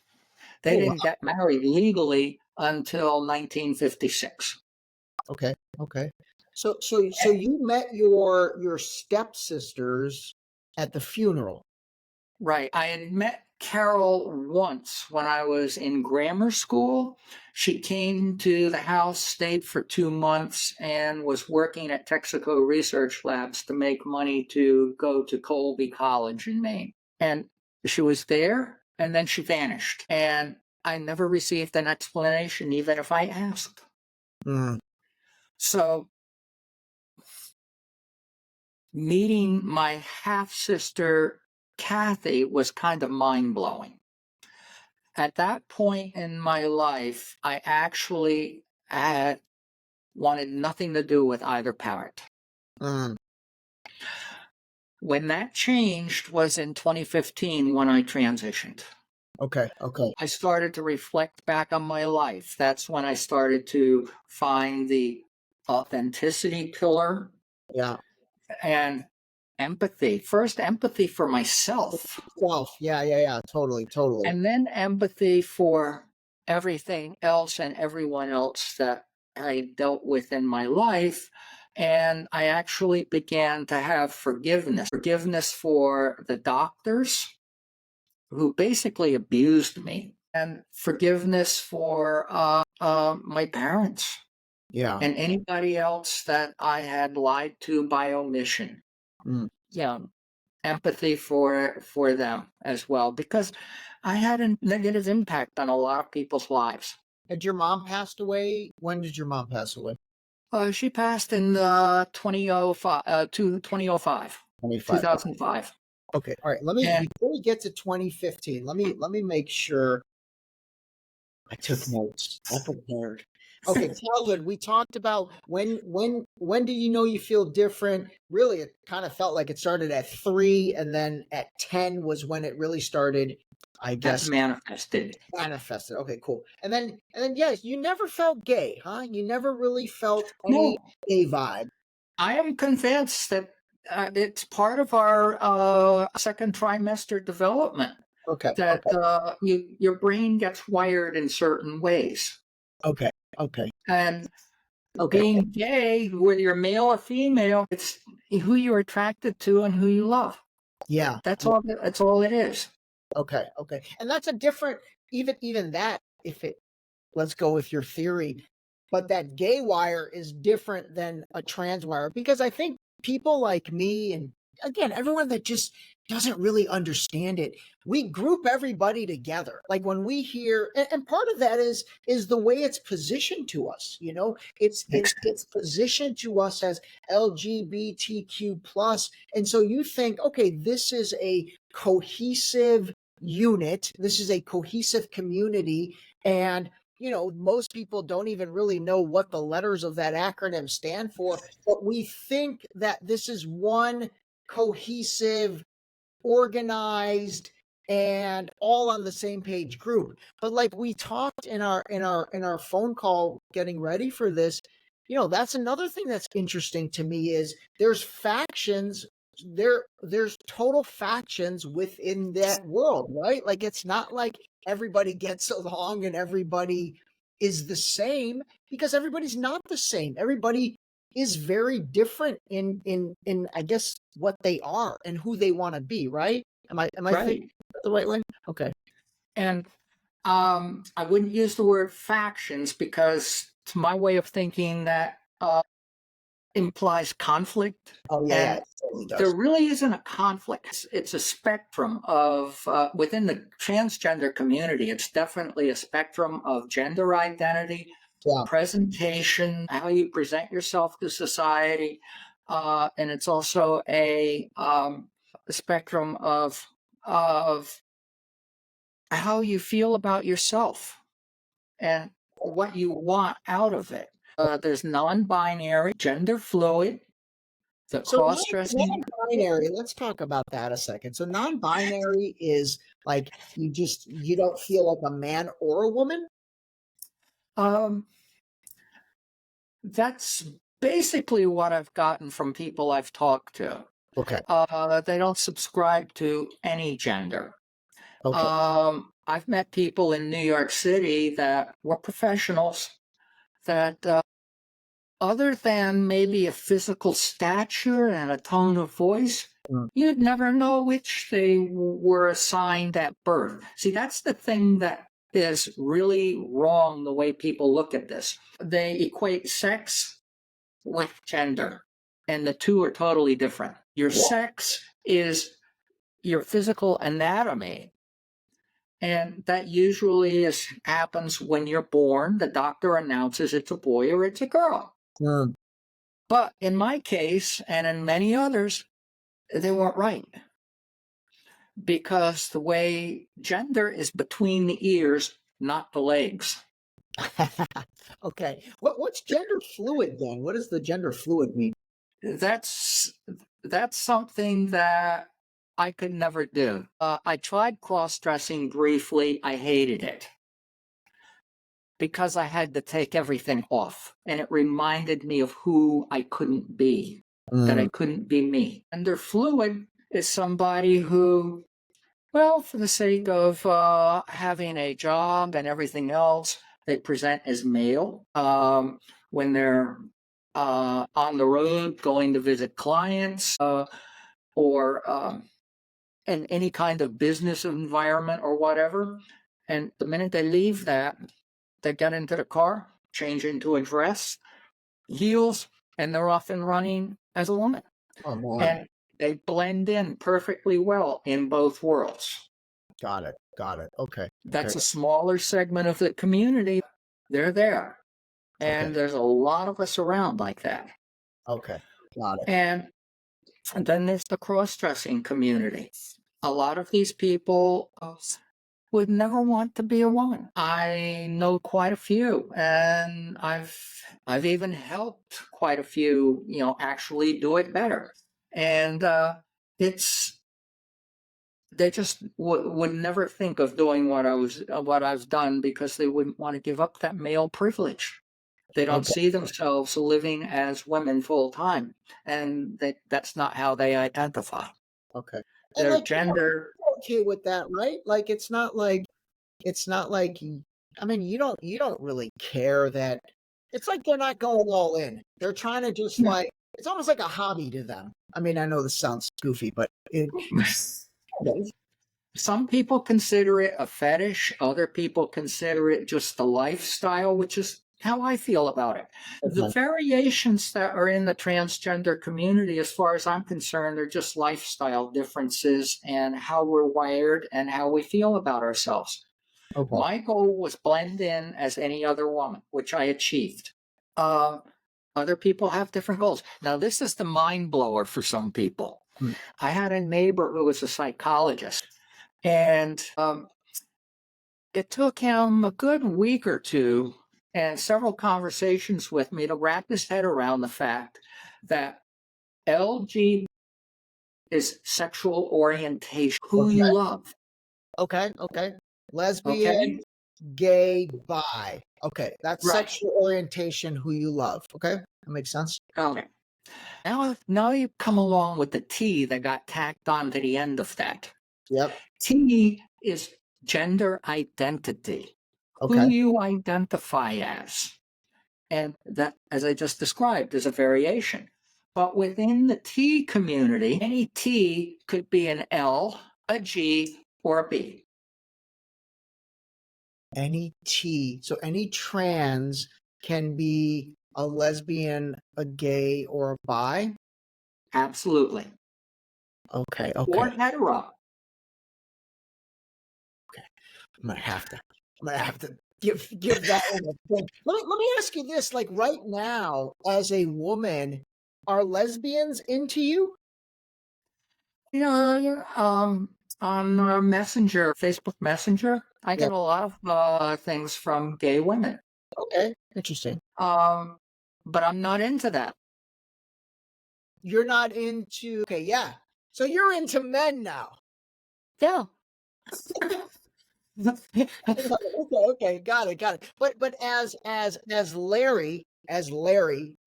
They Oh, didn't wow. get married legally until 1956. Okay. Okay. So you met your stepsisters at the funeral. Right. I had met Carol once when I was in grammar school. She came to the house, stayed for 2 months, and was working at Texaco Research Labs to make money to go to Colby College in Maine. And she was there, and then she vanished. And I never received an explanation, even if I asked. Mm. So meeting my half-sister, Kathy, was kind of mind-blowing. At that point in my life, I actually wanted nothing to do with either parent. Mm. When that changed was in 2015 when I transitioned. Okay. I started to reflect back on my life. That's when I started to find the authenticity pillar Yeah. and empathy. First, empathy for myself, Self. Yeah. Totally. and then empathy for everything else and everyone else that I dealt with in my life. And I actually began to have forgiveness for the doctors who basically abused me, and forgiveness for my parents Yeah. and anybody else that I had lied to by omission. Mm. Yeah, empathy for them as well, because I had a negative impact on a lot of people's lives. Had your mom passed away? When did your mom pass away? She passed in 2005, 25. 2005. Okay. All right. Let me And before we get to 2015. Let me make sure I took notes. I prepared. Okay, childhood. We talked about when do you know you feel different? Really, it kind of felt like it started at 3, and then at 10 was when it really started. I that's guess manifested. manifested. Okay, cool. And then yes, you never felt gay, huh? You never really felt any No, gay vibe. I am convinced that it's part of our second trimester development Okay, that okay, your brain gets wired in certain ways. okay, okay, And okay. being gay, whether you're male or female, it's who you're attracted to and who you love. Yeah. That's all. That's all it is. Okay, okay. And that's a different even that if it let's go with your theory, but that gay wire is different than a trans wire because I think people like me and again everyone that just doesn't really understand it, we group everybody together. Like when we hear and part of that is the way it's positioned to us, you know? It's positioned to us as LGBTQ plus. And so you think, okay, this is a cohesive unit, this is a cohesive community, and most people don't even really know what the letters of that acronym stand for, but we think that this is one cohesive, organized, and all on the same page group. But like we talked in our phone call getting ready for this, that's another thing that's interesting to me is there's factions there's total factions within that world, right? Like it's not like everybody gets along and everybody is the same because everybody's not the same. Everybody is very different in I guess what they are and who they want to be, right? Am I thinking Right. the right way? Okay. And I wouldn't use the word factions because, to my way of thinking, that implies conflict. Oh yeah, And it totally there does. really isn't a conflict. It's a spectrum of, within the transgender community, it's definitely a spectrum of gender identity, Yeah. presentation, how you present yourself to society. And it's also a spectrum of how you feel about yourself and what you want out of it. There's non-binary, gender fluid, the So cross-dressing. non-binary, let's talk about that a second. So non-binary is like you don't feel like a man or a woman? Um, that's basically what I've gotten from people I've talked to. Okay. They don't subscribe to any gender. Okay. I've met people in New York City that were professionals that, other than maybe a physical stature and a tone of voice, Mm. you'd never know which they were assigned at birth. See, that's the thing that is really wrong the way people look at this. They equate sex with gender, and the two are totally different. Your sex is your physical anatomy, and that usually happens when you're born. The doctor announces it's a boy or it's a girl. Mm. But in my case, and in many others, they weren't right. Because the way gender is between the ears, not the legs. Okay. What's gender fluid then? What does the gender fluid mean? That's something that I could never do. I tried cross-dressing briefly. I hated it because I had to take everything off, and it reminded me of who I couldn't be, that I couldn't be me. Gender fluid is somebody who, well, for the sake of having a job and everything else, they present as male. When they're on the road going to visit clients or in any kind of business environment or whatever. And the minute they leave that, they get into the car, change into a dress, heels, and they're off and running as a woman. Oh, man. And they blend in perfectly well in both worlds. Got it. Okay. That's a smaller segment of the community. They're there. And there's a lot of us around like that. Okay. Got it. And then there's the cross-dressing community. A lot of these people would never want to be a woman. I know quite a few, and I've even helped quite a few, actually do it better. And they just would never think of doing what I've done because they wouldn't want to give up that male privilege. They don't see themselves living as women full time, and that's not how they identify. Okay. Their gender. Okay with that, right? Like it's not like I mean, you don't really care that it's like they're not going all in. They're trying to just like it's almost like a hobby to them. I mean, I know this sounds goofy, but some people consider it a fetish. Other people consider it just the lifestyle, which is how I feel about it. The variations that are in the transgender community, as far as I'm concerned, are just lifestyle differences and how we're wired and how we feel about ourselves. Okay. My goal was blend in as any other woman, which I achieved. Other people have different goals. Now, this is the mind blower for some people. I had a neighbor who was a psychologist, and it took him a good week or two and several conversations with me to wrap his head around the fact that LG is sexual orientation, who you love. Okay. Lesbian, gay, bi. Okay, that's sexual orientation, who you love. Okay, that makes sense. Okay. Now you come along with the T that got tacked on to the end of that. Yep. T is gender identity. Who you identify as. And that, as I just described, is a variation. But within the T community, any T could be an L, a G, or a B. Any T. So any trans can be a lesbian, a gay, or a bi? Absolutely. Okay. Or hetero. Okay. I'm gonna have to give that one a thing. Let me ask you this: like right now, as a woman, are lesbians into you? On Messenger, Facebook Messenger, I get a lot of things from gay women. Okay, interesting. But I'm not into that. You're not into. Okay, yeah. So you're into men now. Yeah. Okay, got it. But as Larry,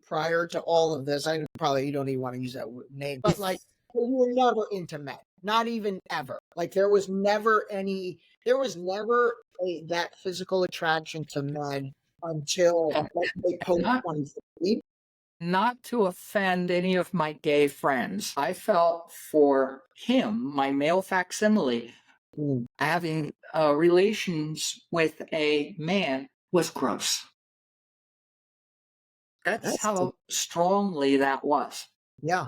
prior to all of this, I probably you don't even want to use that name, but like you were never into men, not even ever. Like there was never that physical attraction to men until post 2015. Not to offend any of my gay friends, I felt for him, my male facsimile, having relations with a man was gross. That's how strongly that was. Yeah.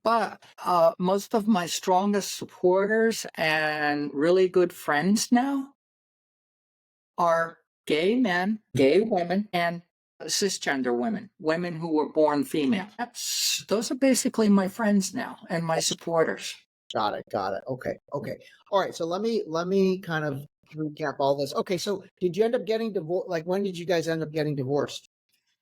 But most of my strongest supporters and really good friends now are gay men, gay women, and cisgender women, women who were born female. Those are basically my friends now and my supporters. Got it. Got it. Okay. Okay. All right. So let me kind of recap all this. Okay. So did you end up getting divorced? Like, when did you guys end up getting divorced?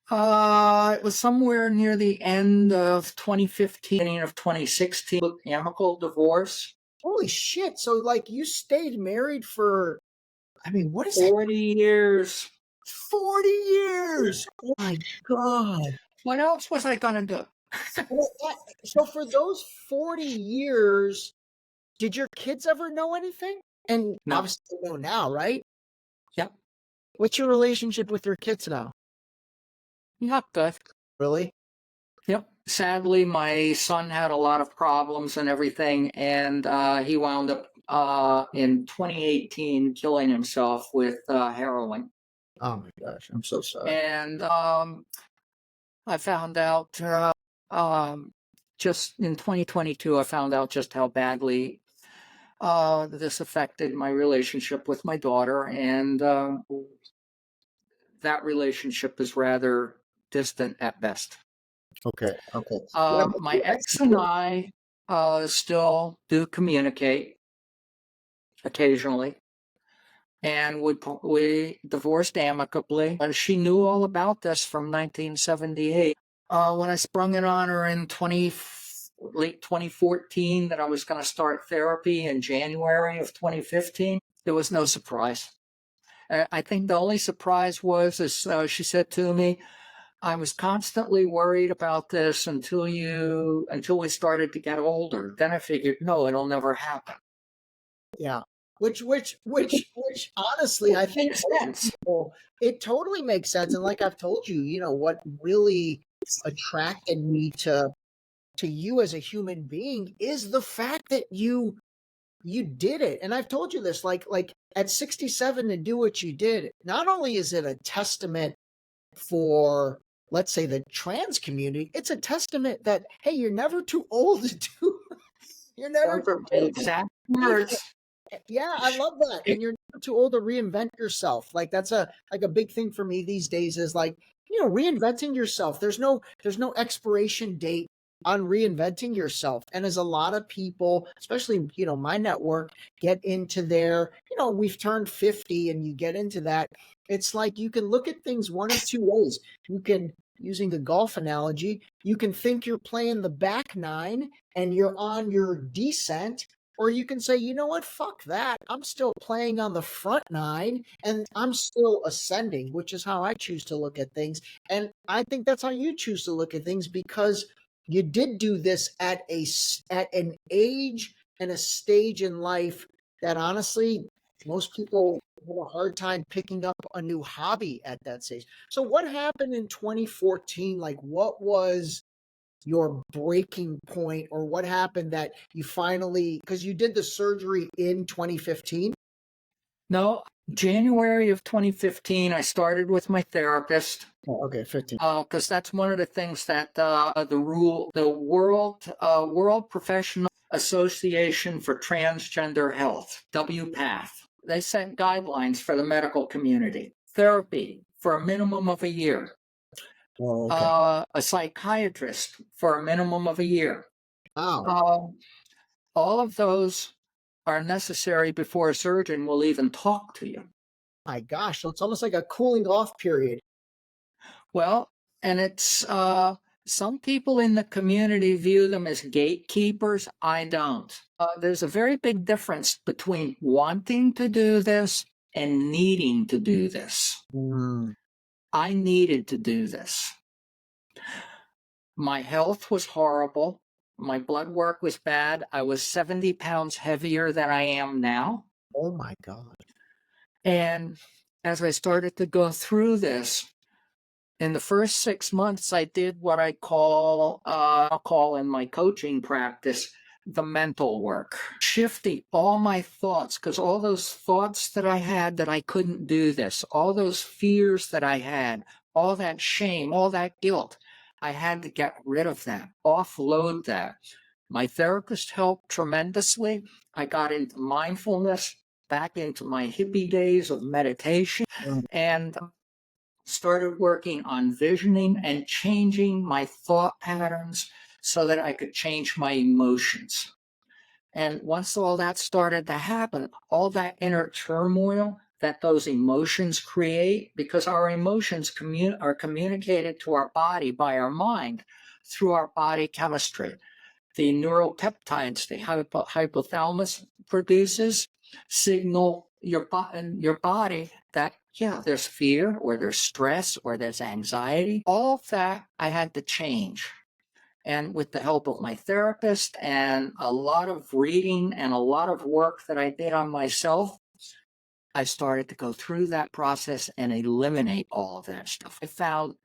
It was somewhere near the end of 2015, beginning of 2016. Amicable divorce. Holy shit. So like you stayed married for, I mean, what is that? 40 years. 40 years. Oh my God. What else was I gonna do? So for those 40 years, did your kids ever know anything? And No. obviously they know now, right? Yep. What's your relationship with your kids now? Not good. Really? Yep. Sadly, my son had a lot of problems and everything, and he wound up in 2018 killing himself with heroin. Oh my gosh, I'm so sorry. And I found out just in 2022, I found out just how badly this affected my relationship with my daughter, and that relationship is rather distant at best. Okay. Okay. My ex and I still do communicate occasionally, and we divorced amicably. She knew all about this from 1978. When I sprung it on her in late 2014 that I was going to start therapy in January of 2015, there was no surprise. I think the only surprise was, she said to me, I was constantly worried about this until we started to get older. Then I figured, no, it'll never happen. Yeah. Which honestly, I think it totally makes sense. And like I've told you, you know, what really attracted me to you as a human being is the fact that you did it. And I've told you this, like at 67 to do what you did, not only is it a testament for, let's say, the trans community, it's a testament that, hey, you're never too old to do. You're never too old. Exact words. Yeah, I love that. And you're never too old to reinvent yourself. Like that's a big thing for me these days is like, you know, reinventing yourself. There's no expiration date on reinventing yourself. And as a lot of people, especially, you know, my network, get into their, you know, we've turned 50 and you get into that. It's like you can look at things one of two ways. You can, using the golf analogy, you can think you're playing the back nine and you're on your descent, or you can say, you know what, fuck that. I'm still playing on the front nine and I'm still ascending, which is how I choose to look at things. And I think that's how you choose to look at things because you did do this at an age and a stage in life that honestly, most people have a hard time picking up a new hobby at that stage. So what happened in 2014? Like what was your breaking point, or what happened that you finally, because you did the surgery in 2015? No, January of 2015, I started with my therapist. Oh, okay, 15. Because that's one of the things that the World Professional Association for Transgender Health, WPATH, they set guidelines for the medical community. Therapy for a minimum of a year. Oh, okay. A psychiatrist for a minimum of a year. Wow. All of those are necessary before a surgeon will even talk to you. My gosh, so it's almost like a cooling off period. Well, and it's some people in the community view them as gatekeepers. I don't. There's a very big difference between wanting to do this and needing to do this. I needed to do this. My health was horrible. My blood work was bad. I was 70 pounds heavier than I am now. Oh my God. And as I started to go through this, in the first 6 months, I did what I call in my coaching practice, the mental work. Shifting all my thoughts, because all those thoughts that I had that I couldn't do this, all those fears that I had, all that shame, all that guilt, I had to get rid of that, offload that. My therapist helped tremendously. I got into mindfulness, back into my hippie days of meditation. And started working on visioning and changing my thought patterns so that I could change my emotions. And once all that started to happen, all that inner turmoil that those emotions create, because our emotions are communicated to our body by our mind through our body chemistry. The neuropeptides the hypothalamus produces signal your body that, yeah, there's fear or there's stress or there's anxiety. All of that I had to change. And with the help of my therapist and a lot of reading and a lot of work that I did on myself, I started to go through that process and eliminate all of that stuff. I found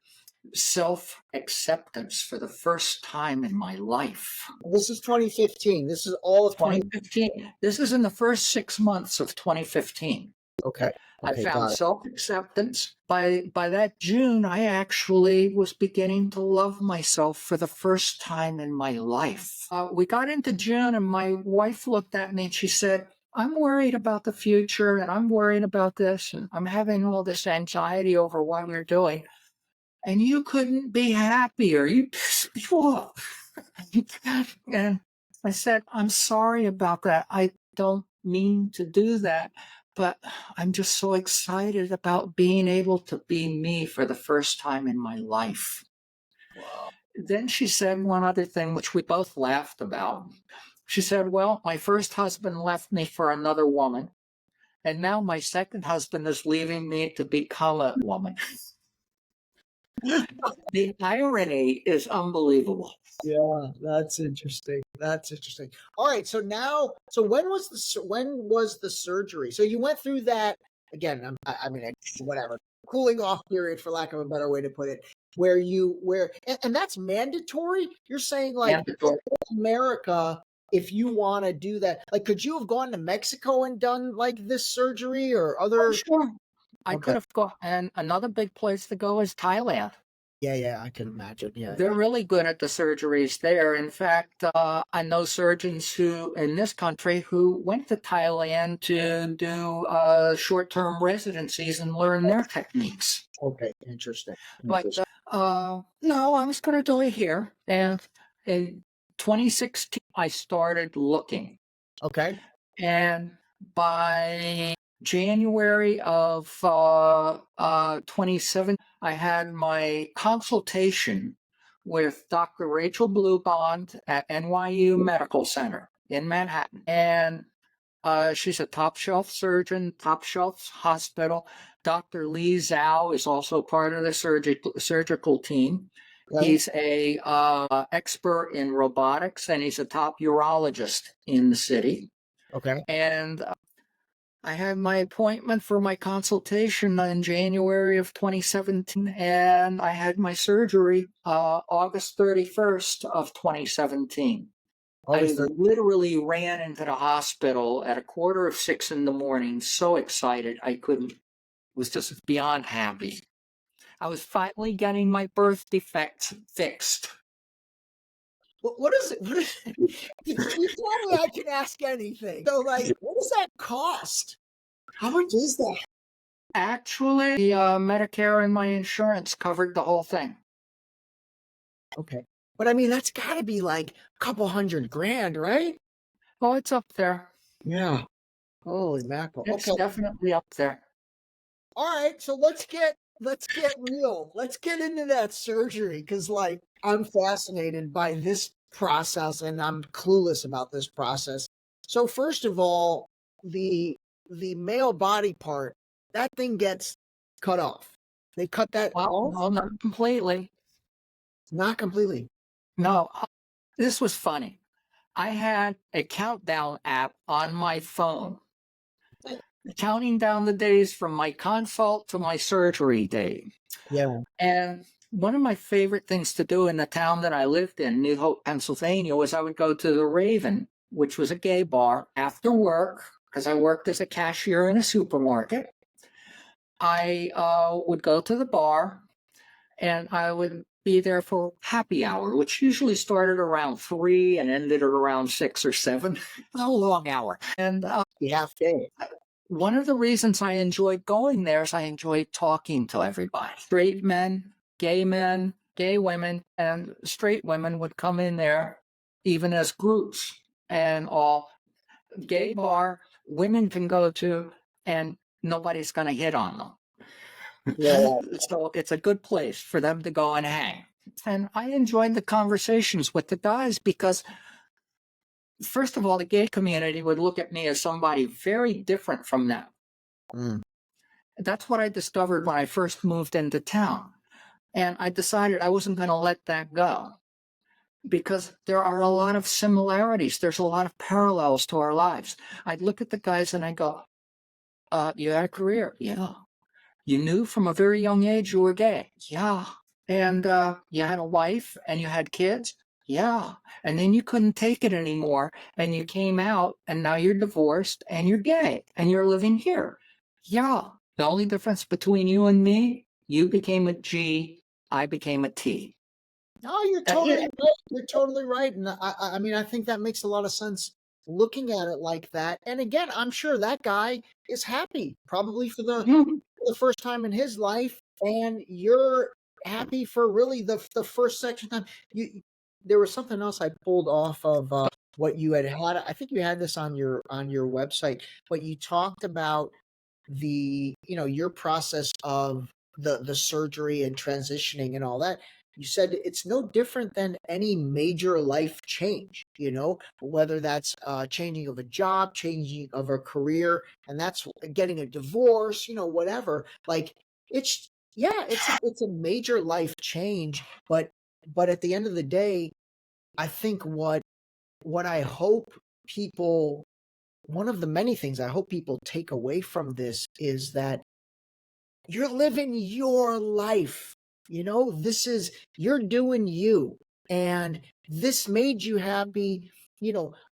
self-acceptance for the first time in my life. This is 2015. This is all of 2015. This is in the first 6 months of 2015. Okay. I found self-acceptance. By that June, I actually was beginning to love myself for the first time in my life. We got into June, and my wife looked at me and she said, I'm worried about the future, and I'm worried about this, and I'm having all this anxiety over what we're doing. And you couldn't be happier. You pissed me off. And I said, I'm sorry about that. I don't mean to do that, but I'm just so excited about being able to be me for the first time in my life. Wow. Then she said one other thing, which we both laughed about. She said, well, my first husband left me for another woman, and now my second husband is leaving me to become a woman. The irony is unbelievable. Yeah, that's interesting. That's interesting. All right, so when was the surgery? So you went through that again. Whatever, cooling off period, for lack of a better way to put it, and that's mandatory. You're saying like Mandatory. America, if you want to do that, like, could you have gone to Mexico and done like this surgery or other? Oh, sure. I could have gone, and another big place to go is Thailand. Yeah, I can imagine. Yeah, they're really good at the surgeries there. In fact, I know surgeons who in this country who went to Thailand to do short-term residencies and learn their techniques. Okay, interesting. But no, I was going to do it here. And in 2016, I started looking. Okay. And by January of 2017, I had my consultation with Dr. Rachel Bluebond at NYU Medical Center in Manhattan. And she's a top shelf surgeon, top shelf hospital. Dr. Lee Zhao is also part of the surgical team. Okay. He's a expert in robotics, and he's a top urologist in the city. Okay. And I had my appointment for my consultation in January of 2017, and I had my surgery August 31st of 2017. I literally ran into the hospital at 5:45 in the morning, so excited was just beyond happy. I was finally getting my birth defects fixed. What is it? You tell me I can ask anything. So, like, what does that cost? How much is that? Actually, the Medicare and my insurance covered the whole thing. Okay. But I mean, that's got to be like a couple $100,000, right? Oh, it's up there. Yeah. Holy mackerel. It's definitely up there. All right. So let's get real. Let's get into that surgery, because like I'm fascinated by this process and I'm clueless about this process. So first of all, the male body part, that thing gets cut off. They cut that off? Well, not completely. Not completely. No, this was funny. I had a countdown app on my phone, counting down the days from my consult to my surgery day. Yeah. And one of my favorite things to do in the town that I lived in, New Hope, Pennsylvania, was I would go to the Raven, which was a gay bar, after work, because I worked as a cashier in a supermarket. I would go to the bar, and I would be there for happy hour, which usually started around 3 and ended at around 6 or 7. A long hour. And half day. one of the reasons I enjoyed going there is I enjoyed talking to everybody. Straight men, gay women, and straight women would come in there, even as groups, and all. Gay bar, women can go to, and nobody's going to hit on them. Yeah. So it's a good place for them to go and hang. And I enjoyed the conversations with the guys because, first of all, the gay community would look at me as somebody very different from them. Mm. That's what I discovered when I first moved into town. And I decided I wasn't going to let that go because there are a lot of similarities. There's a lot of parallels to our lives. I'd look at the guys and I go, you had a career? Yeah. You knew from a very young age you were gay? Yeah. And you had a wife and you had kids? Yeah. And then you couldn't take it anymore and you came out and now you're divorced and you're gay and you're living here? Yeah. The only difference between you and me, you became a G, I became a T. No, you're That's totally it. right. You're totally right. And I mean, I think that makes a lot of sense looking at it like that. And again, I'm sure that guy is happy, probably for the first time in his life, and you're happy for really the first section time. There was something else I pulled off of what you had. I think you had this on your website, but you talked about your process of the surgery and transitioning and all that. You said it's no different than any major life change, whether that's changing of a job, changing of a career, and that's getting a divorce, whatever. Like it's a major life change, but at the end of the day, I think what I hope people one of the many things I hope people take away from this is that you're living your life. You're doing you. And this made you happy.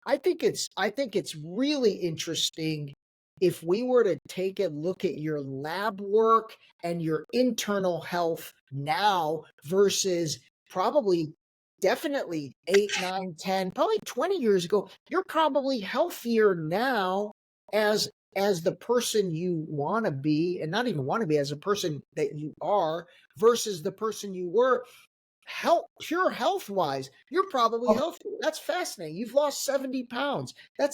I think it's really interesting if we were to take a look at your lab work and your internal health now versus probably definitely 8, 9, 10, probably 20 years ago. You're probably healthier now as the person you want to be, and not even want to be, as a person that you are versus the person you were. Pure health wise, you're probably Oh, healthy. That's fascinating. You've lost 70 pounds. I-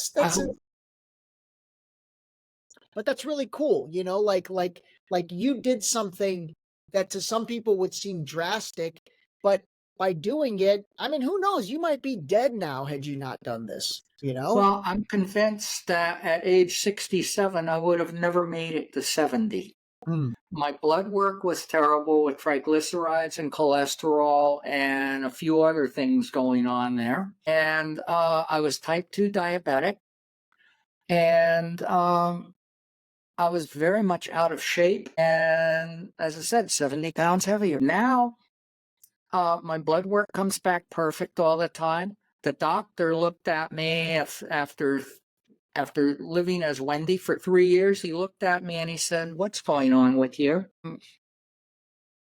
But that's really cool. Like you did something that to some people would seem drastic, but by doing it, I mean, who knows? You might be dead now had you not done this. well, I'm convinced that at age 67, I would have never made it to 70. Mm. My blood work was terrible with triglycerides and cholesterol and a few other things going on there. And I was type 2 diabetic. And I was very much out of shape. And as I said, 70 pounds heavier. Now, my blood work comes back perfect all the time. The doctor looked at me after living as Wendy for 3 years. He looked at me and he said, "What's going on with you?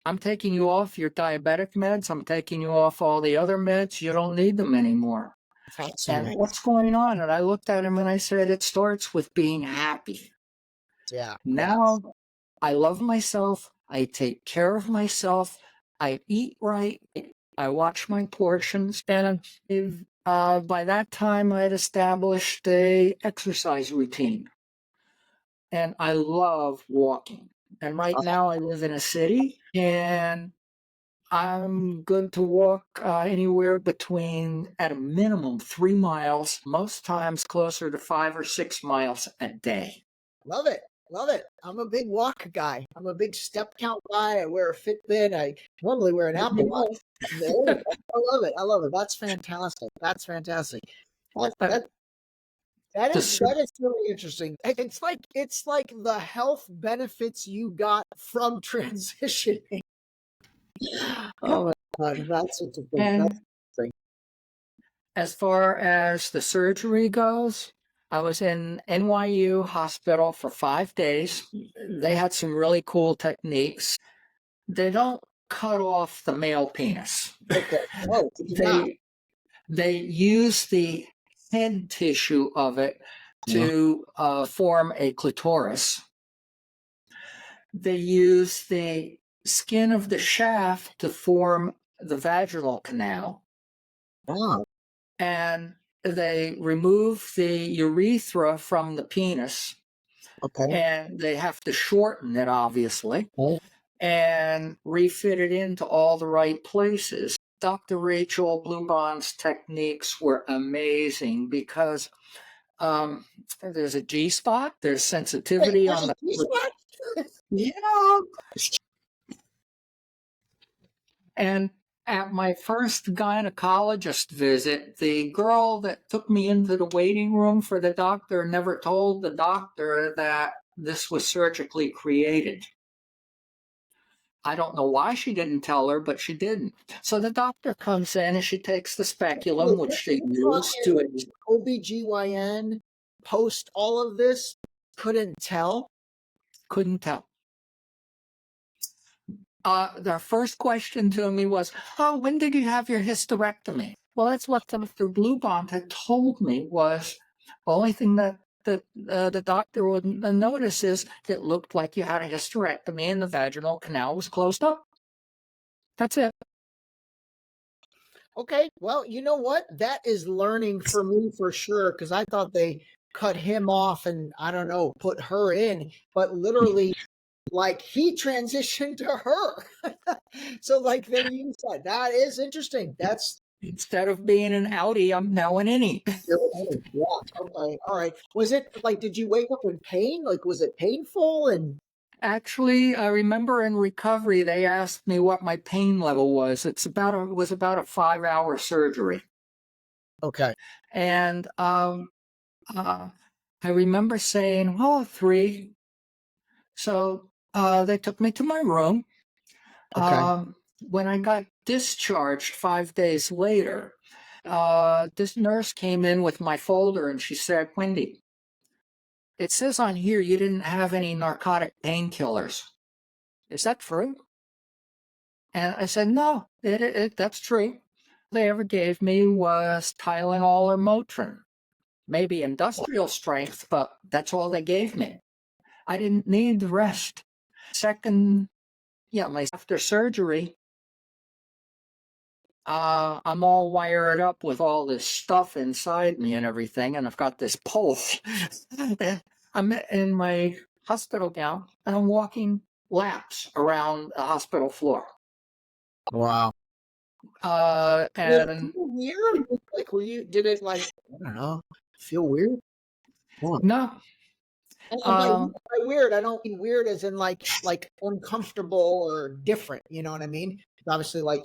I'm taking you off your diabetic meds. I'm taking you off all the other meds. You don't need them anymore." And Fascinating. what's going on? And I looked at him and I said, "It starts with being happy." Yeah. Now I love myself. I take care of myself. I eat right. I watch my portions. And by that time, I had established a exercise routine. And I love walking. And right now, I live in a city, and I'm good to walk anywhere between, at a minimum, 3 miles, most times closer to 5 or 6 miles a day. Love it. Love it. I'm a big walk guy. I'm a big step count guy. I wear a Fitbit. I normally wear an Apple Watch. There you go. I love it. I love it. That's fantastic. That's fantastic. That, Uh, that, that the is sur- that is really interesting. It's like the health benefits you got from transitioning. Oh my God, that's interesting. That's and interesting. as far as the surgery goes, I was in NYU hospital for 5 days. They had some really cool techniques. They don't cut off the male penis. Okay. Oh, did you not? They use the head tissue of it to form a clitoris. They use the skin of the shaft to form the vaginal canal. Wow. And they remove the urethra from the penis. Okay. And they have to shorten it, obviously, Oh. and refit it into all the right places. Dr. Rachel Blubond's techniques were amazing because there's a G spot, there's sensitivity on the G-spot? yeah. And at my first gynecologist visit, the girl that took me into the waiting room for the doctor never told the doctor that this was surgically created. I don't know why she didn't tell her, but she didn't. So the doctor comes in and she takes the speculum, which she used to it. OBGYN post all of this couldn't tell. Couldn't tell. The first question to me was, "Oh, when did you have your hysterectomy?" Well, that's what Dr. Blubond had told me was the only thing that the doctor would notice is it looked like you had a hysterectomy and the vaginal canal was closed up. That's it. Okay, well, you know what? That is learning for me for sure, because I thought they cut him off and I don't know, put her in, but literally, like he transitioned to her. So, like then you said, that is interesting. That's Instead of being an outie, I'm now an innie. yeah. Okay, all right. Was it like? Did you wake up in pain? Like, was it painful? And Actually, I remember in recovery, they asked me what my pain level was. It was about a 5-hour surgery. okay, And I remember saying, "Oh, 3." So they took me to my room. okay. When I got discharged 5 days later, this nurse came in with my folder and she said, "Wendy, it says on here you didn't have any narcotic painkillers. Is that true?" And I said, "No, that's true. They ever gave me was Tylenol or Motrin, maybe industrial strength, but that's all they gave me. I didn't need the rest." Second, after surgery, I'm all wired up with all this stuff inside me and everything, and I've got this pulse. I'm in my hospital gown, and I'm walking laps around the hospital floor. Wow. And Weird. Like, were you? Did it like? I don't know. Feel weird? Wow. no, And by weird, I don't mean weird as in like uncomfortable or different. You know what I mean? Obviously, like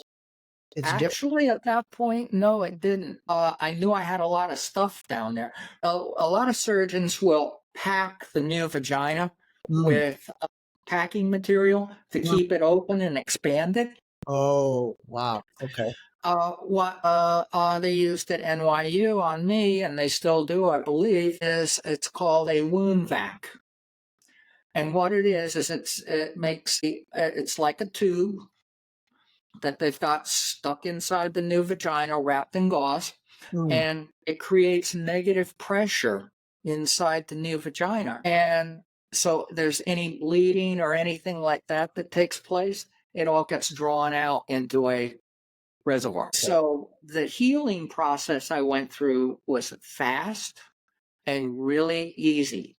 it's different. actually, at that point, no, it didn't. I knew I had a lot of stuff down there. A lot of surgeons will pack the new vagina with packing material to keep it open and expand it. Oh, wow. Okay. What they used at NYU on me, and they still do, I believe, is it's called a wound vac. And what it is it's like a tube that they've got stuck inside the new vagina, wrapped in gauze, and it creates negative pressure inside the new vagina. And so there's any bleeding or anything like that that takes place, it all gets drawn out into a reservoir. So the healing process I went through was fast and really easy.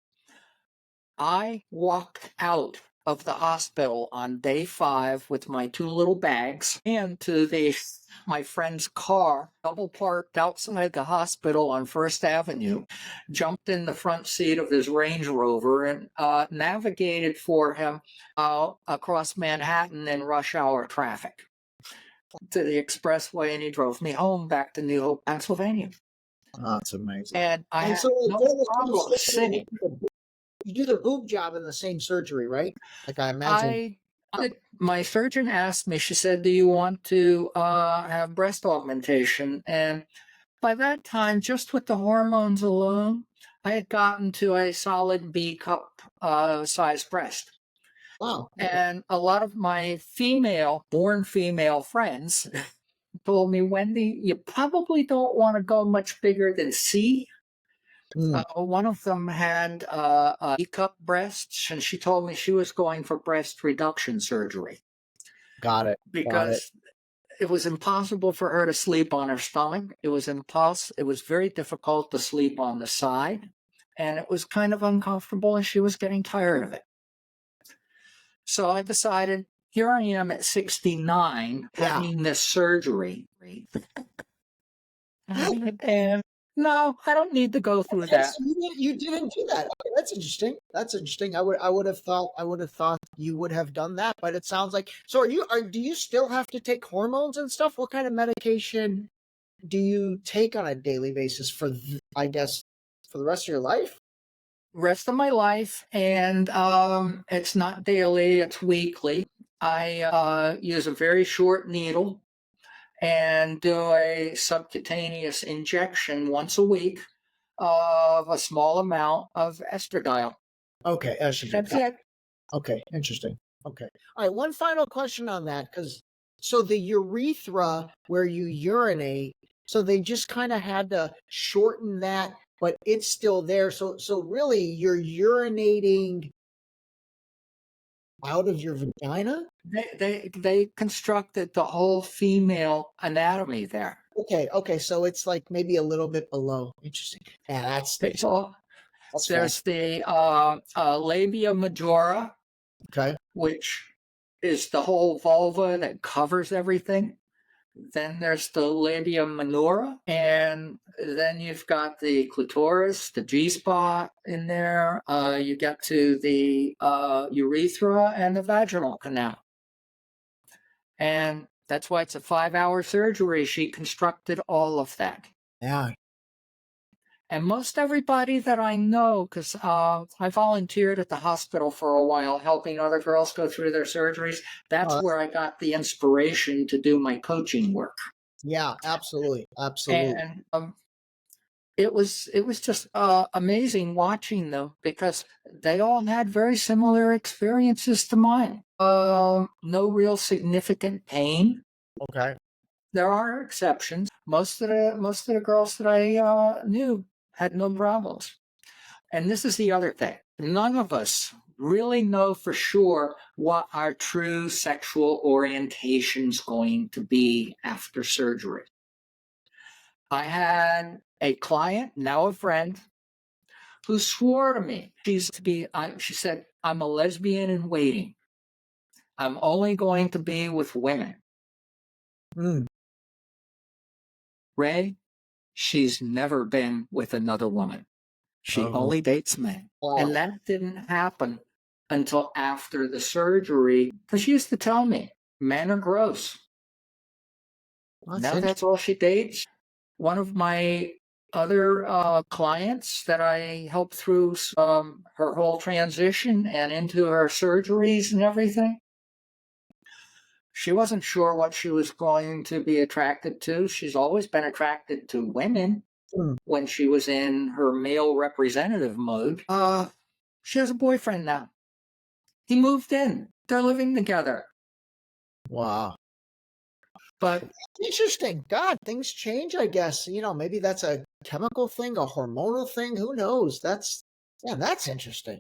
I walked out of the hospital on day 5 with my 2 little bags and to my friend's car, double parked outside the hospital on First Avenue, jumped in the front seat of his Range Rover and navigated for him across Manhattan in rush hour traffic to the expressway, and he drove me home back to New Hope, Pennsylvania. Oh, that's amazing. And I had so no problem sitting. you do the boob job in the same surgery, right? Like I imagine. My surgeon asked me, she said, "Do you want to have breast augmentation?" And by that time, just with the hormones alone, I had gotten to a solid B cup size breast. Wow. And a lot of my born female friends told me, "Wendy, you probably don't want to go much bigger than C, Mm, One of them had E-cup breasts, and she told me she was going for breast reduction surgery got it. Got it. because it was impossible for her to sleep on her stomach. It was very difficult to sleep on the side, and it was kind of uncomfortable, and she was getting tired of it. So I decided, here I am at 69 Yeah. having this surgery. And no, I don't need to go through Okay, that. so you didn't do that. Okay, that's interesting. That's interesting. I would have thought you would have done that, but it sounds like so do you still have to take hormones and stuff? What kind of medication do you take on a daily basis I guess for the rest of your life? Rest of my life, and it's not daily, it's weekly. I use a very short needle and do a subcutaneous injection once a week of a small amount of estradiol. Okay, estrogen. That's it. Okay, interesting. Okay. All right, one final question on that because so the urethra where you urinate, so they just kind of had to shorten that, but it's still there. So really you're urinating out of your vagina? They constructed the whole female anatomy there. Okay, so it's like maybe a little bit below. Interesting. Yeah, It's all, that's there's fast. the labia majora, Okay. which is the whole vulva that covers everything. Then there's the labia minora, and then you've got the clitoris, the G spot in there. You get to the urethra and the vaginal canal. And that's why it's a 5-hour surgery. She constructed all of that. Yeah. And most everybody that I know, because I volunteered at the hospital for a while, helping other girls go through their surgeries, that's Oh, where I got the inspiration to do my coaching work. yeah, absolutely. Absolutely. And it was just amazing watching them because they all had very similar experiences to mine. No real significant pain. Okay. There are exceptions. Most of the girls that I knew had no problems. And this is the other thing. None of us really know for sure what our true sexual orientation's going to be after surgery. I had a client, now a friend, who swore to me she said, I'm a lesbian in waiting. I'm only going to be with women. Mm. Ray, she's never been with another woman. She Oh, only dates men. wow. And that didn't happen until after the surgery. Because she used to tell me, men are gross. That's Now interesting. that's all she dates. One of my other clients that I helped through her whole transition and into her surgeries and everything, she wasn't sure what she was going to be attracted to. She's always been attracted to women Mm. when she was in her male representative mode. She has a boyfriend now. He moved in. They're living together. Wow. But Interesting. God, things change, I guess. Maybe that's a chemical thing, a hormonal thing. Who knows? That's interesting.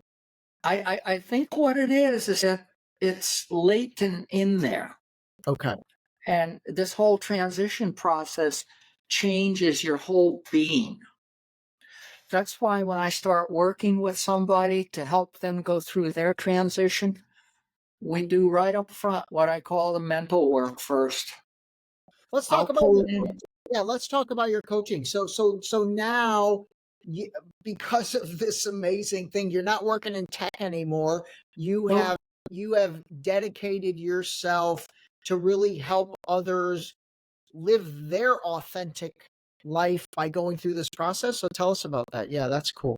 I think what it is that it's latent in there. Okay. And this whole transition process changes your whole being. That's why when I start working with somebody to help them go through their transition, we do right up front what I call the mental work first. Let's I'll talk about pull your in. yeah, let's talk about your coaching. So now because of this amazing thing, you're not working in tech anymore. You Oh, have you have dedicated yourself to really help others live their authentic life by going through this process. So tell us about that. Yeah, that's cool.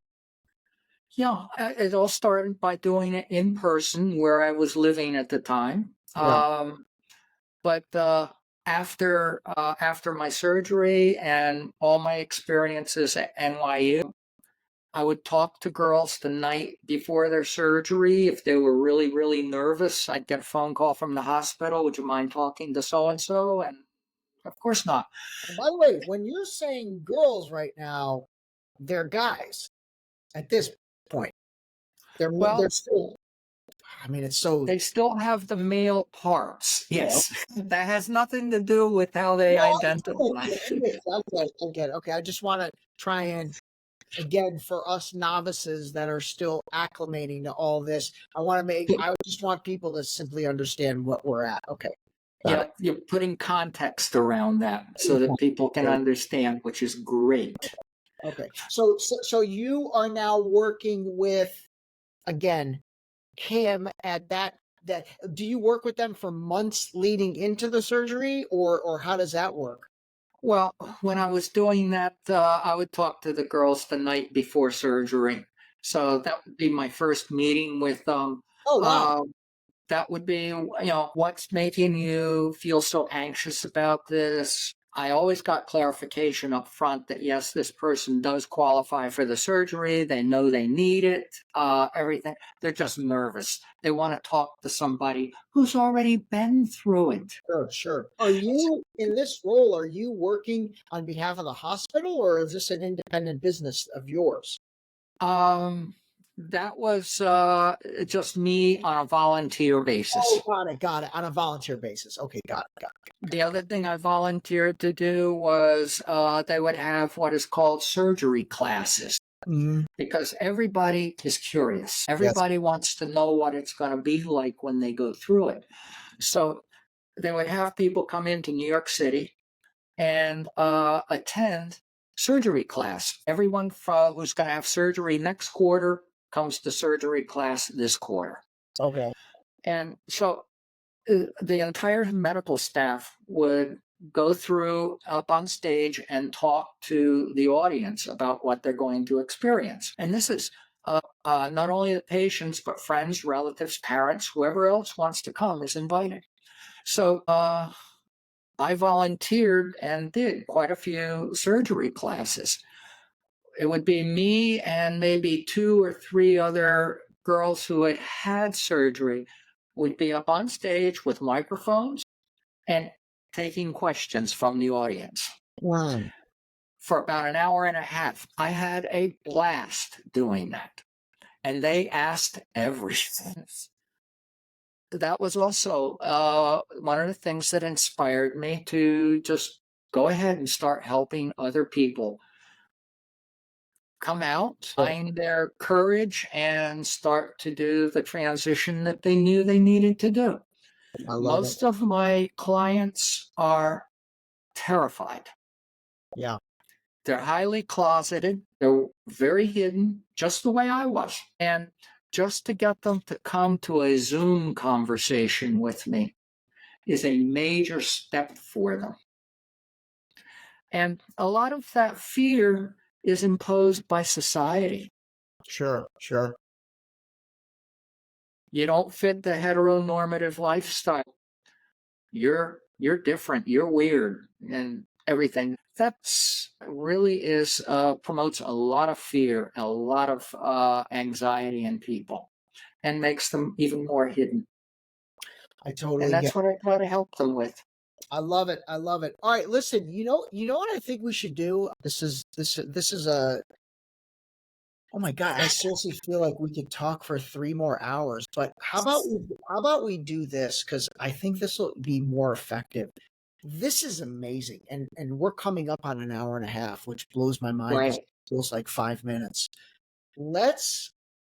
yeah, it all started by doing it in person where I was living at the time. Yeah. But after my surgery and all my experiences at NYU, I would talk to girls the night before their surgery. If they were really, really nervous, I'd get a phone call from the hospital. Would you mind talking to so and so? And of course not. And by the way, when you're saying girls right now, they're guys at this point. Well, They're still. I mean, it's so. they still have the male parts. Yeah. Yes. That has nothing to do with how they No, identify. I get it. Okay, I just want to try and again for us novices that are still acclimating to all this. I just want people to simply understand what we're at. Okay. Yeah, you're putting context around that so that people can understand, which is great. Okay. So you are now working with again Kim at that do you work with them for months leading into the surgery or how does that work? Well, when I was doing that, I would talk to the girls the night before surgery. So that would be my first meeting with them. Oh wow. That would be, what's making you feel so anxious about this? I always got clarification up front that yes, this person does qualify for the surgery. They know they need it, everything. They're just nervous. They want to talk to somebody who's already been through it. Sure. Are you in this role? Are you working on behalf of the hospital or is this an independent business of yours? That was just me on a volunteer basis. Oh, got it. On a volunteer basis. Okay, got it. The other thing I volunteered to do was they would have what is called surgery classes because everybody is curious. Everybody wants to know what it's going to be like when they go through it. So they would have people come into New York City and attend surgery class. Everyone who's going to have surgery next quarter comes to surgery class this quarter. Okay. And so the entire medical staff would go through up on stage and talk to the audience about what they're going to experience. And this is not only the patients, but friends, relatives, parents, whoever else wants to come is invited. So I volunteered and did quite a few surgery classes. It would be me and maybe 2 or 3 other girls who had had surgery would be up on stage with microphones and taking questions from the audience. Wow. For about an hour and a half. I had a blast doing that. And they asked everything. That was also one of the things that inspired me to just go ahead and start helping other people come out, find their courage, and start to do the transition that they knew they needed to do. Most of my clients are terrified. Yeah. They're highly closeted. They're very hidden, just the way I was. And just to get them to come to a Zoom conversation with me is a major step for them. And a lot of that fear is imposed by society. Sure. You don't fit the heteronormative lifestyle. You're different. You're weird and everything. That's really is promotes a lot of fear, a lot of anxiety in people, and makes them even more hidden. I totally And that's what I try to help them with. I love it. All right, listen, you know what I think we should do? This is a oh my God, I seriously feel like we could talk for 3 more hours. But how about we do this? Because I think this will be more effective. This is amazing. And we're coming up on an hour and a half, which blows my mind. Right. It feels like 5 minutes. Let's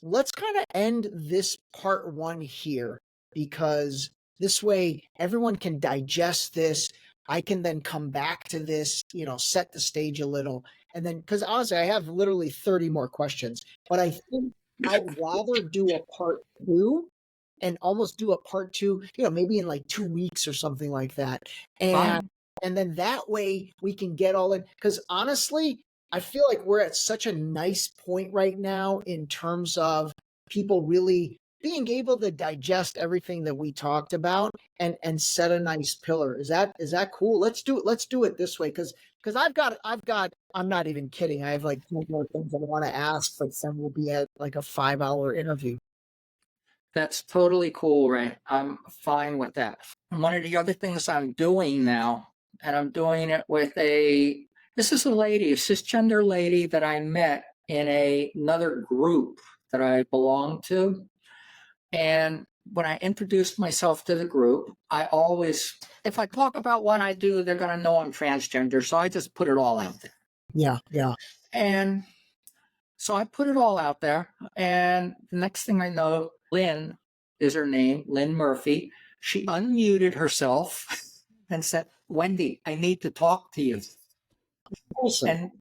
kind of end this part 1 here because this way everyone can digest this. I can then come back to this, set the stage a little. And then, because honestly, I have literally 30 more questions, but I think I'd rather do a part 2 and almost do a part 2, maybe in like 2 weeks or something like that. And then that way we can get all in. Because honestly, I feel like we're at such a nice point right now in terms of people really being able to digest everything that we talked about and set a nice pillar. Is that cool? Let's do it this way because I'm not even kidding. I have like 2 more things I want to ask, but then we'll be at like a 5-hour interview. That's totally cool, Ray. I'm fine with that. One of the other things I'm doing now, and I'm doing it with a This is a lady, a cisgender lady that I met in another group that I belong to. And when I introduced myself to the group, I always, if I talk about what I do, they're going to know I'm transgender. So I just put it all out there. Yeah, yeah. And so I put it all out there. And the next thing I know, Lynn is her name, Lynn Murphy. She unmuted herself and said, Wendy, I need to talk to you. Awesome.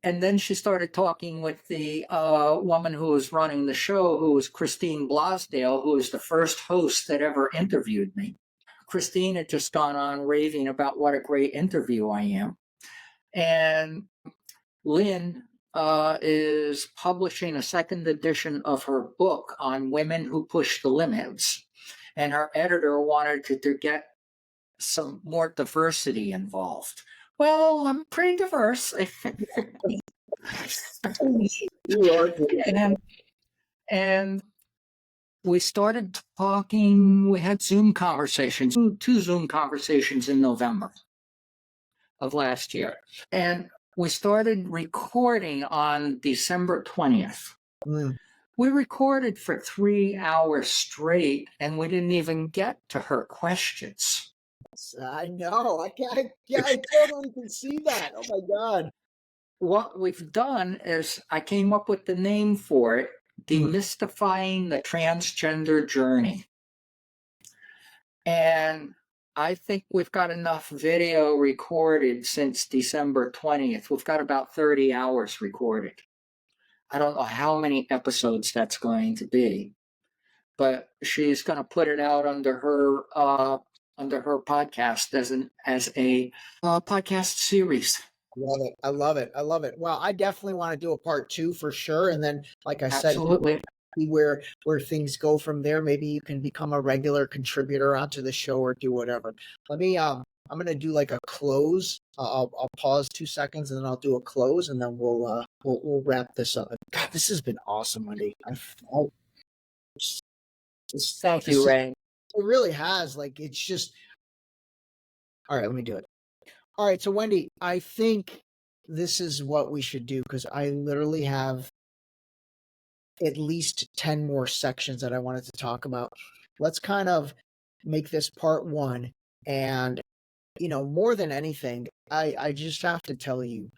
And then she started talking with the woman who was running the show, who was Christine Blasdale, who was the first host that ever interviewed me. Christine had just gone on raving about what a great interview I am. And Lynn is publishing a second edition of her book on women who push the limits. And her editor wanted to get some more diversity involved. Well, I'm pretty diverse. and we started talking. We had Zoom conversations, two Zoom conversations in November of last year. And we started recording on December 20th. Mm. We recorded for 3 hours straight, and we didn't even get to her questions. I know. I totally can see that. Oh my God. What we've done is I came up with the name for it, Demystifying the Transgender Journey. And I think we've got enough video recorded since December 20th. We've got about 30 hours recorded. I don't know how many episodes that's going to be, but she's going to put it out under her podcast as a podcast series. Love it. I love it. I love it. Well, I definitely want to do a part 2 for sure. And then, like I said, Absolutely. see where things go from there. Maybe you can become a regular contributor onto the show or do whatever. Let me I'm gonna do like a close. I'll pause 2 seconds and then I'll do a close and then we'll wrap this up. God, this has been awesome, Wendy. Thank you, Ray. It really has. Like, it's just all right. Let me do it. All right, so Wendy, I think this is what we should do because I literally have at least 10 more sections that I wanted to talk about. Let's kind of make this part 1. And, more than anything, I just have to tell you,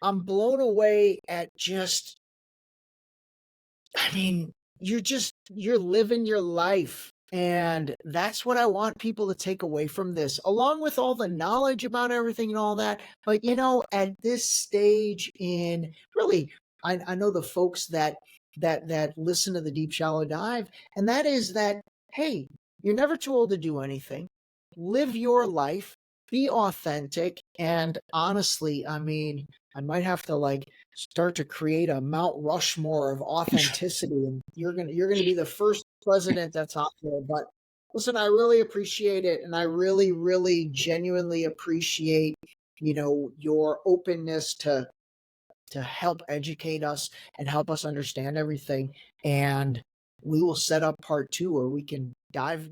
I'm blown away at just, you're living your life. And that's what I want people to take away from this, along with all the knowledge about everything and all that. But, at this stage in really, I know the folks that listen to the Deep Shallow Dive, and that is that, hey, you're never too old to do anything. Live your life, be authentic. And honestly, I might have to start to create a Mount Rushmore of authenticity, and you're gonna be the first president that's out there. But listen, I really appreciate it, and I really, really genuinely appreciate your openness to help educate us and help us understand everything. And we will set up part 2 where we can dive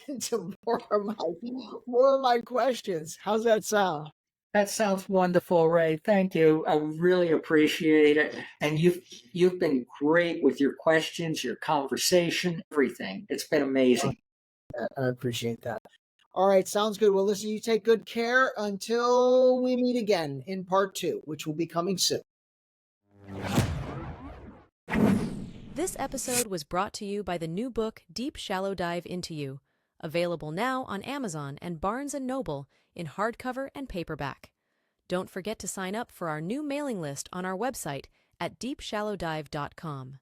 into more of my questions. How's that sound? That sounds wonderful, Ray. Thank you. I really appreciate it. And you've been great with your questions, your conversation, everything. It's been amazing. I appreciate that. All right, sounds good. Well, listen, you take good care until we meet again in part 2, which will be coming soon. This episode was brought to you by the new book, Deep Shallow Dive Into You, available now on Amazon and Barnes & Noble in hardcover and paperback. Don't forget to sign up for our new mailing list on our website at deepshallowdive.com.